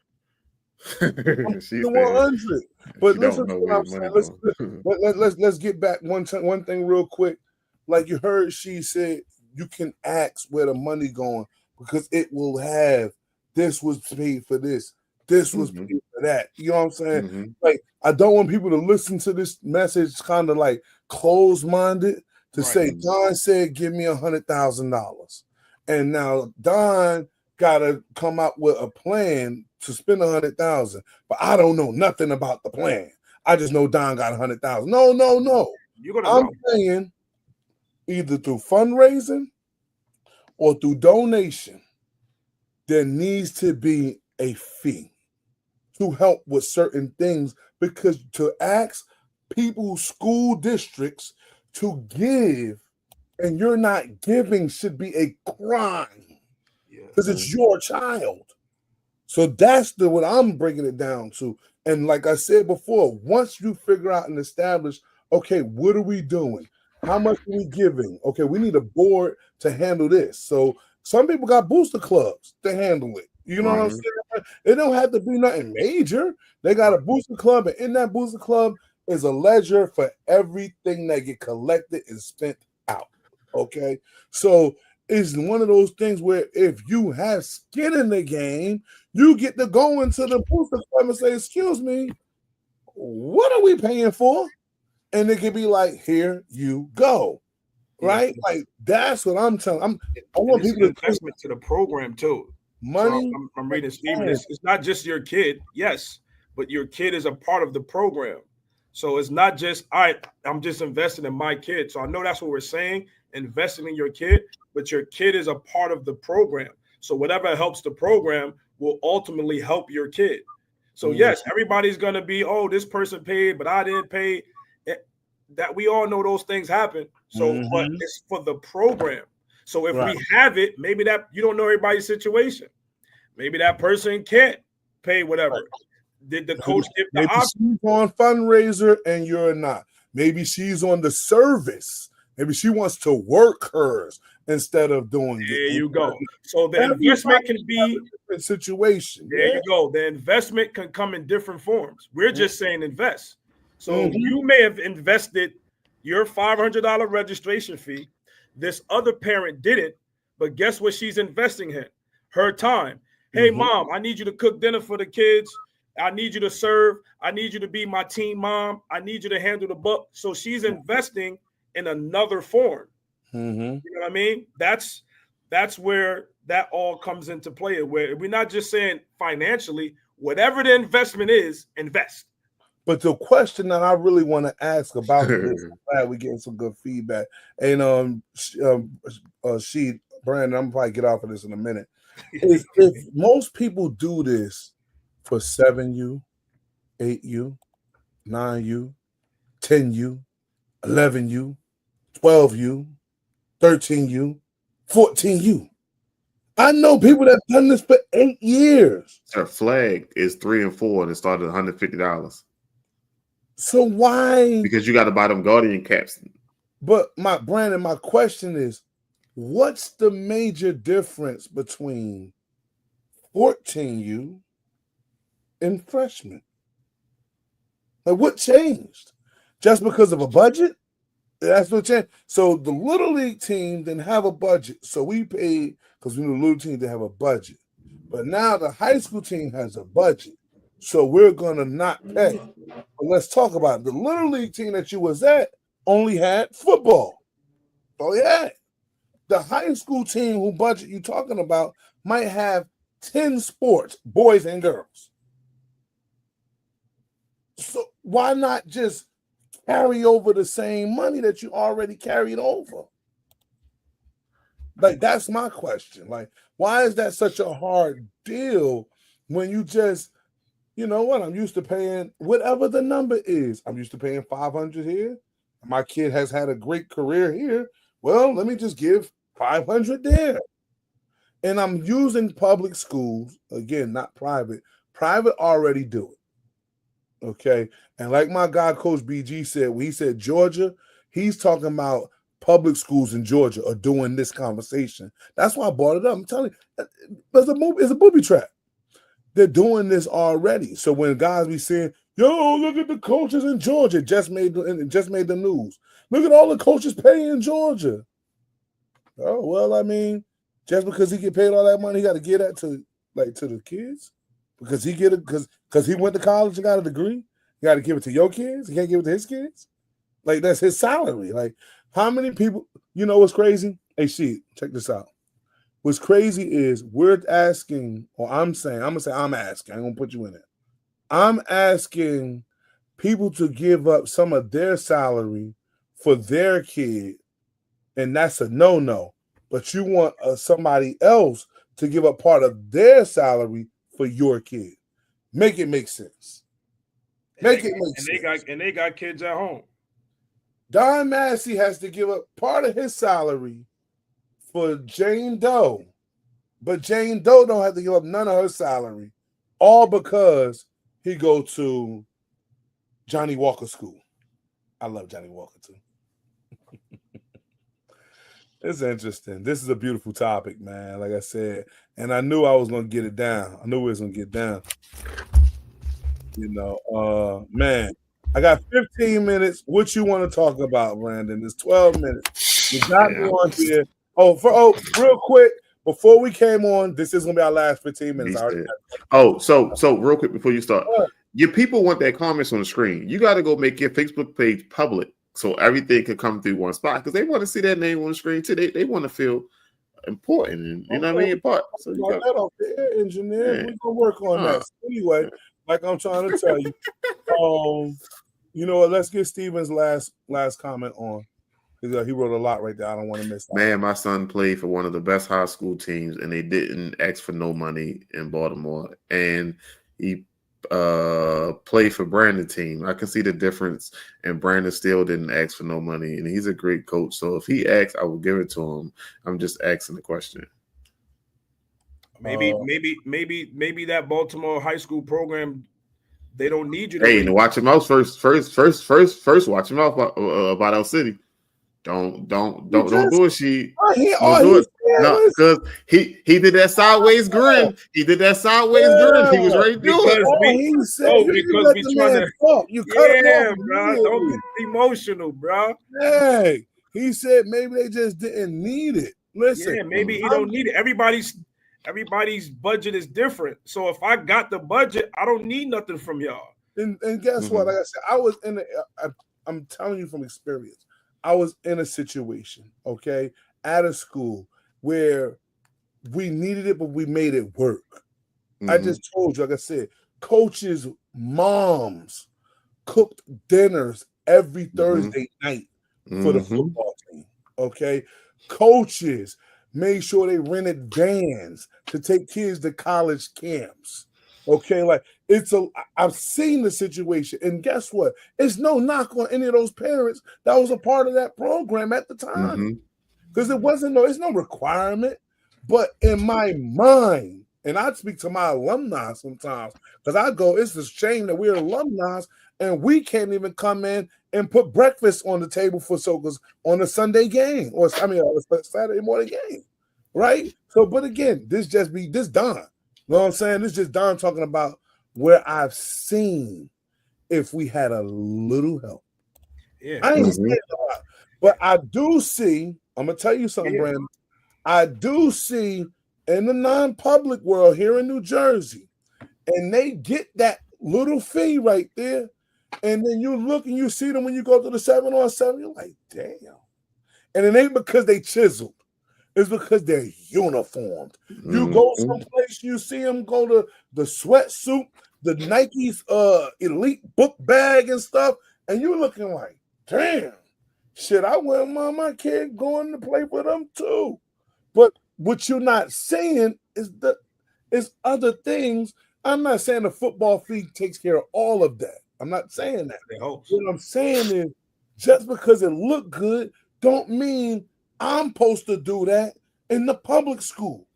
She 100. But listen to what I'm saying. Let's get back one thing real quick. Like you heard, she said you can ask where the money going because it will have this was paid for this, this was paid for that. You know what I'm saying? Like I don't want people to listen to this message kind of like closed-minded to say Don said give me $100,000, and now Don gotta come up with a plan to spend $100,000, but I don't know nothing about the plan. I just know Don got $100,000. No. I'm saying either through fundraising or through donation, there needs to be a fee to help with certain things, because to ask people, school districts to give and you're not giving should be a crime because it's your child. So that's what I'm breaking it down to. And like I said before, once you figure out and establish, okay, what are we doing? How much are we giving? Okay, we need a board to handle this. So some people got booster clubs to handle it. You know what I'm saying? It don't have to be nothing major. They got a booster club, and in that booster club is a ledger for everything that get collected and spent out. Okay, so it's one of those things where if you have skin in the game, you get to go into the booster club and say, "Excuse me, what are we paying for?" And it can be like, "Here you go." Right? Like that's what I'm telling. I want people to investment to the program too. Money. So I'm reading Stephen. It's not just your kid, yes, but your kid is a part of the program. So it's not just all right. I'm just investing in my kid. So I know that's what we're saying, investing in your kid, but your kid is a part of the program. So whatever helps the program will ultimately help your kid. So yes, everybody's gonna be, oh, this person paid, but I didn't pay. That we all know those things happen. So, but it's for the program. So if we have it, maybe that you don't know everybody's situation. Maybe that person can't pay whatever. Did the coach give the option? She's on fundraiser and you're not. Maybe she's on the service. Maybe she wants to work hers instead of doing it. There you go. So the investment can be a different situation. There you go. The investment can come in different forms. We're just saying invest. So you may have invested your $500 registration fee. This other parent didn't, but guess what she's investing in? Her time. Hey, mom, I need you to cook dinner for the kids. I need you to serve. I need you to be my team mom. I need you to handle the book. So she's investing in another form. You know what I mean? That's where that all comes into play. Where we're not just saying financially, whatever the investment is, invest. But the question that I really want to ask about this, I'm glad we're getting some good feedback. And Brandon, I'm probably get off of this in a minute. If most people do this for 7U, 8U, 9U, 10U, 11U, 12U, 13U, 14U. I know people that have done this for 8 years. Her flag is 3 and 4 and it started $150. So why? Because you got to buy them Guardian caps. But my question is, what's the major difference between 14U and freshman? Like what changed? Just because of a budget? That's what changed. So the Little League team didn't have a budget. So we paid because we knew the Little team didn't have a budget. But now the high school team has a budget. So we're going to not pay. But let's talk about it. The Little League team that you was at only had football. Oh, yeah. The high school team who budget you talking about might have 10 sports, boys and girls. So why not just carry over the same money that you already carried over? Like, that's my question. Like, why is that such a hard deal when you just, you know what, I'm used to paying whatever the number is. I'm used to paying $500 here. My kid has had a great career here. Well, let me just give $500 there. and I'm using public schools, again, not private. Private already do it. Okay. And like my guy, Coach BG said, when he said Georgia, he's talking about public schools in Georgia are doing this conversation. That's why I brought it up. I'm telling you, it's a booby trap. They're doing this already. So when guys be saying, yo, look at the coaches in Georgia, just made the news. Look at all the coaches paying in Georgia. Oh, well, I mean, just because he get paid all that money, he got to give that to the kids? Because he get it because he went to college and got a degree? You got to give it to your kids? He can't give it to his kids? Like, that's his salary. Like, how many people, you know what's crazy? Hey, shit, check this out. What's crazy is we're asking, or I'm asking, I'm going to put you in it. I'm asking people to give up some of their salary for their kid, and that's a no-no. But you want somebody else to give up part of their salary for your kid. Make it make sense. Make it make sense. And they got kids at home. Don Massey has to give up part of his salary for Jane Doe, but Jane Doe don't have to give up none of her salary, all because he go to Johnny Walker School. I love Johnny Walker too. It's interesting. This is a beautiful topic, man. Like I said, and I knew I was gonna get it down. I knew we was gonna get down. You know, man. I got 15 minutes. What you want to talk about, Brandon? It's 12 minutes. You got me on here. Real quick, before we came on, this is gonna be our last 15 minutes. So real quick before you start, your people want their comments on the screen. You got to go make your Facebook page public so everything can come through one spot because they want to see that name on the screen too. They want to feel important, and you know what I mean. Part. So you got that off the air, engineer. We're gonna work on that. So anyway, like I'm trying to tell you, you know what? Let's get Steven's last comment on. He wrote a lot right there. I don't want to miss that. Man, my son played for one of the best high school teams, and they didn't ask for no money in Baltimore. And he played for Brandon team. I can see the difference, and Brandon still didn't ask for no money. And he's a great coach. So if he asks, I will give it to him. I'm just asking the question. Maybe that Baltimore high school program, they don't need you. Hey, watch him out first. Watch him out about our city. Don't bullshit. No, because he did that sideways grin. He did that sideways grin. He was ready to do it. Because we trying to talk. You cut him off, bro. Don't get emotional, bro. Hey, he said maybe they just didn't need it. Listen, maybe he don't need it. Everybody's budget is different. So if I got the budget, I don't need nothing from y'all. And guess what? Like I said, I was in I'm telling you from experience. I was in a situation, okay, at a school where we needed it, but we made it work. I just told you, like I said, coaches' moms cooked dinners every Thursday night for the football team, okay? Coaches made sure they rented vans to take kids to college camps. Okay, like I've seen the situation, and guess what? It's no knock on any of those parents that was a part of that program at the time, because it's no requirement. But in my mind, and I speak to my alumni sometimes, because I go, it's a shame that we're alumni and we can't even come in and put breakfast on the table for Sokas on a Sunday game, or a Saturday morning game, right? So, but again, this Don. You know what I'm saying? This is just Don talking about where I've seen if we had a little help. Yeah. I ain't saying a lot, but I do see, I'm going to tell you something, Brandon. I do see in the non-public world here in New Jersey, and they get that little fee right there, and then you look and you see them when you go to the 7-on-7, you're like, damn. And it ain't because they chiseled. It's because they're uniformed. You go someplace, you see them go to the sweatsuit, the Nike's elite book bag and stuff, and you're looking like, damn, shit, I wouldn't mind my kid going to play for them too. But what you're not saying is other things. I'm not saying the football fee takes care of all of that. I'm not saying that. What I'm saying is just because it looked good don't mean I'm supposed to do that in the public school.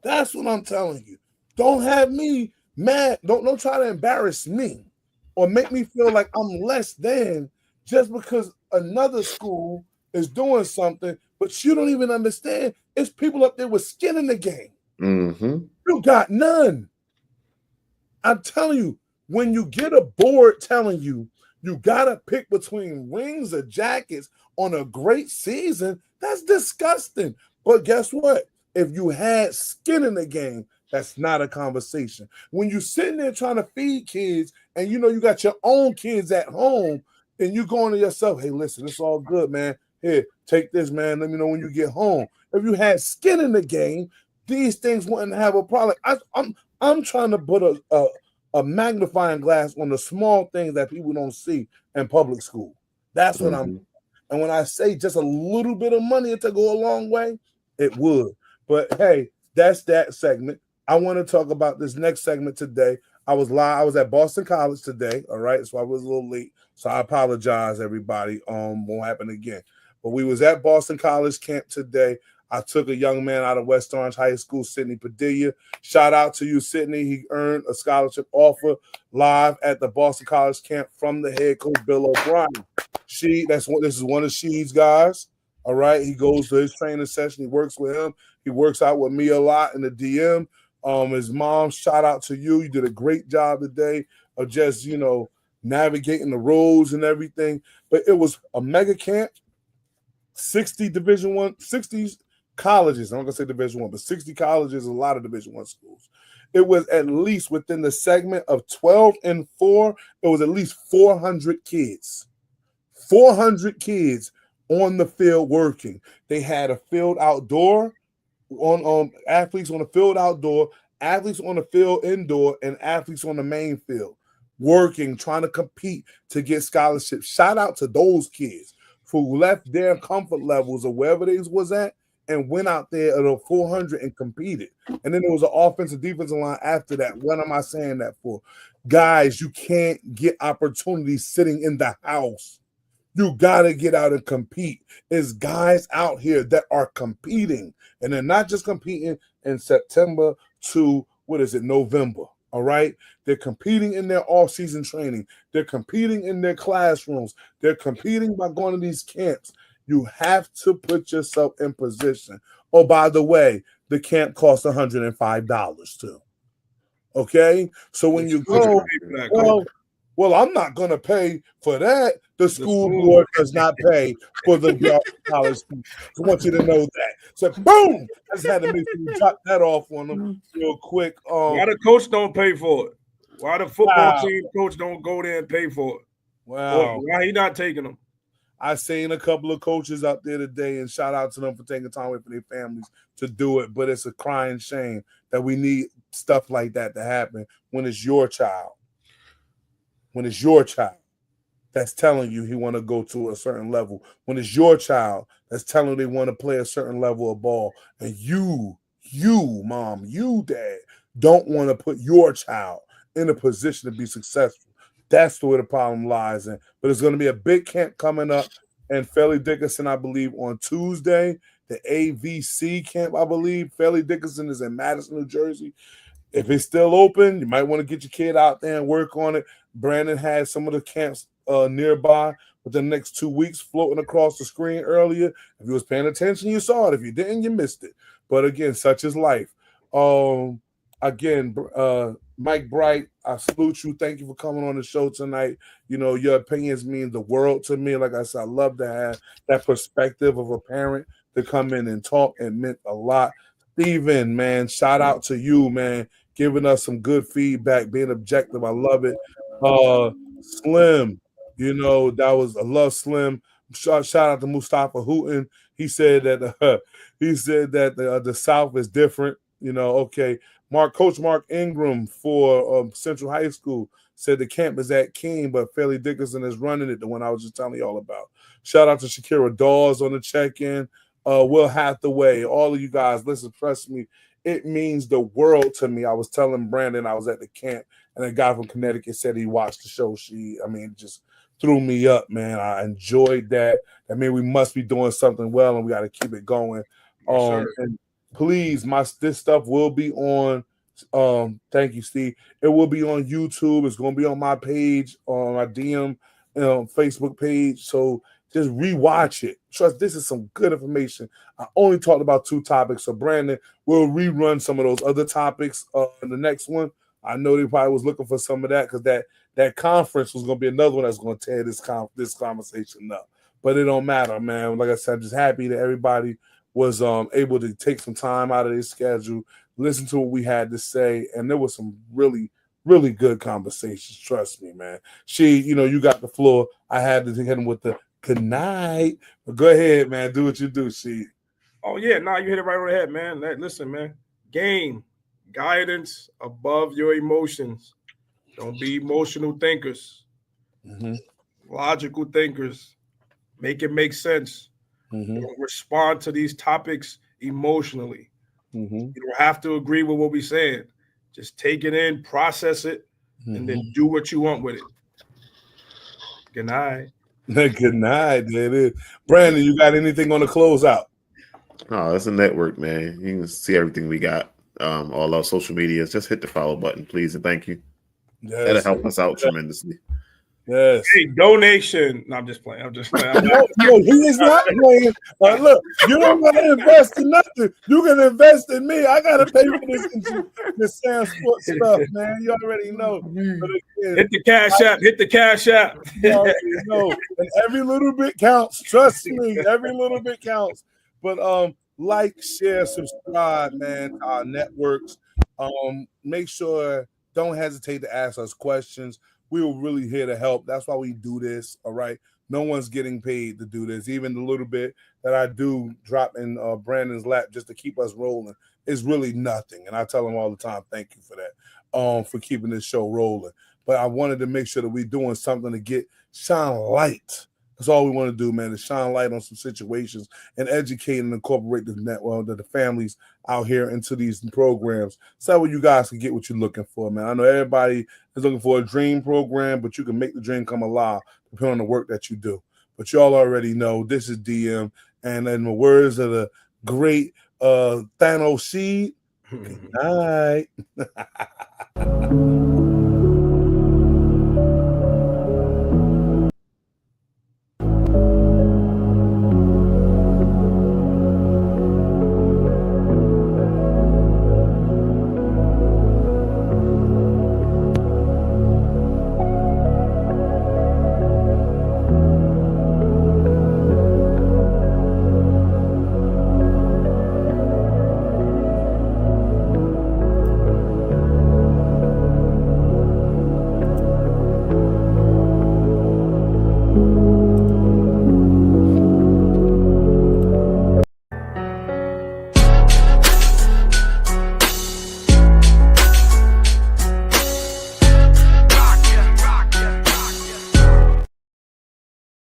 That's what I'm telling you. Don't have me mad. Don't try to embarrass me or make me feel like I'm less than just because another school is doing something, but you don't even understand. It's people up there with skin in the game. Mm-hmm. You got none. I'm telling you, when you get a board telling you you gotta pick between rings or jackets on a great season, that's disgusting. But guess what? If you had skin in the game, that's not a conversation. When you're sitting there trying to feed kids and you know you got your own kids at home and you going to yourself, hey, listen, it's all good, man. Here, take this, man. Let me know when you get home. If you had skin in the game, these things wouldn't have a problem. I'm trying to put a magnifying glass on the small things that people don't see in public school. That's what I'm. And when I say just a little bit of money to go a long way, it would. But hey, that's that segment. I want to talk about this next segment today. I was live. I was at Boston College today. All right, so I was a little late. So I apologize, everybody. Won't happen again. But we was at Boston College camp today. I took a young man out of West Orange High School, Sidney Padilla. Shout out to you, Sidney. He earned a scholarship offer live at the Boston College camp from the head coach, Bill O'Brien. This is one of Sheed's guys. All right. He goes to his training session. He works with him. He works out with me a lot in the DM. His mom, shout out to you. You did a great job today of just, navigating the roads and everything. But it was a mega camp, 60 colleges. I'm not gonna say Division I, but 60 colleges, a lot of Division I schools. It was at least within the segment of 12 and 4, it was at least 400 kids. 400 kids on the field working. They had a field outdoor, on athletes on the field outdoor, athletes on the field indoor, and athletes on the main field working, trying to compete to get scholarships. Shout out to those kids who left their comfort levels or wherever they was at and went out there at a 400 and competed. And then there was an offensive defensive line after that. What am I saying that for? Guys, you can't get opportunities sitting in the house. You got to get out and compete. There's guys out here that are competing, and they're not just competing in September to, November, all right? They're competing in their off-season training. They're competing in their classrooms. They're competing by going to these camps. You have to put yourself in position. Oh, by the way, the camp costs $105 too. Okay? So when you go, well, I'm not going to pay for that. The school board does not pay for the college. I want you to know that. So, boom! I just had to make sure you drop that off on them real quick. Why the coach don't pay for it? Why the football team coach don't go there and pay for it? Wow. Why he not taking them? I seen a couple of coaches out there today, and shout out to them for taking time away from their families to do it. But it's a crying shame that we need stuff like that to happen when it's your child. When it's your child that's telling you he want to go to a certain level. When it's your child that's telling you they want to play a certain level of ball. And you, mom, you, dad, don't want to put your child in a position to be successful. That's where the problem lies in. But there's going to be a big camp coming up in Fairleigh Dickinson, I believe, on Tuesday. The AVC camp, I believe. Fairleigh Dickinson is in Madison, New Jersey. If it's still open, you might want to get your kid out there and work on it. Brandon had some of the camps nearby within the next 2 weeks floating across the screen earlier. If you was paying attention, you saw it. If you didn't, you missed it. But again, such is life. Mike Bright, I salute you. Thank you for coming on the show tonight. Your opinions mean the world to me. Like I said, I love to have that perspective of a parent to come in and talk. It meant a lot. Steven, man, shout out to you, man, giving us some good feedback, being objective. I love it. Slim, I love Slim. Shout out to Mustafa Hooten. He said that the South is different. Okay. Coach Mark Ingram for Central High School said the camp is at Keene, but Fairleigh Dickinson is running it, the one I was just telling y'all about. Shout out to Shakira Dawes on the check-in. Will Hathaway, all of you guys, listen, trust me, it means the world to me. I was telling Brandon I was at the camp, and a guy from Connecticut said he watched the show. It just threw me up, man. I enjoyed that. I mean, we must be doing something well, and we got to keep it going. And please, this stuff will be on. Thank you, Steve. It will be on YouTube. It's going to be on my page, on my DM, Facebook page. So just rewatch it. Trust, this is some good information. I only talked about 2 topics. So Brandon will rerun some of those other topics in the next one. I know they probably was looking for some of that because that conference was going to be another one that's going to tear this conversation up. But it don't matter, man. Like I said, I'm just happy that everybody was able to take some time out of their schedule, listen to what we had to say, and there was some really, really good conversations. Trust me, man. You got the floor. I had to hit him with the good night. But go ahead, man. Do what you do, She. Oh, yeah. Nah, you hit it right over the head, man. Listen, man. Game, guidance above your emotions. Don't be emotional thinkers. Mm-hmm. Logical thinkers. Make it make sense. Mm-hmm. Don't respond to these topics emotionally. Mm-hmm. You don't have to agree with what we're saying. Just take it in, process it, and then do what you want with it. Good night. Good night. There it is. Brandon, you got anything on the closeout? Oh, it's a network, man. You can see everything we got. All our social medias. Just hit the follow button, please, and thank you. Yes. That'll help us out tremendously. Yes. Hey, donation. No, I'm just playing. I'm just playing. No, he is not playing. Look, you don't want to invest in nothing. You can invest in me. I got to pay for this Sam Sports stuff, man. You already know. But again, hit the cash app. Hit the cash app. You already know. And every little bit counts. Trust me. Every little bit counts. But like, share, subscribe, man, to our networks. Make sure, don't hesitate to ask us questions. We were really here to help. That's why we do this. All right. No one's getting paid to do this. Even the little bit that I do drop in Brandon's lap just to keep us rolling is really nothing. And I tell him all the time, thank you for that, for keeping this show rolling. But I wanted to make sure that we're doing something to shine light. That's all we want to do, man, is shine light on some situations and educate and incorporate the families out here into these programs. So that way you guys can get what you're looking for, man. I know everybody is looking for a dream program, but you can make the dream come alive depending on the work that you do. But y'all already know this is DM, and in the words of the great Thanos Seed, good night.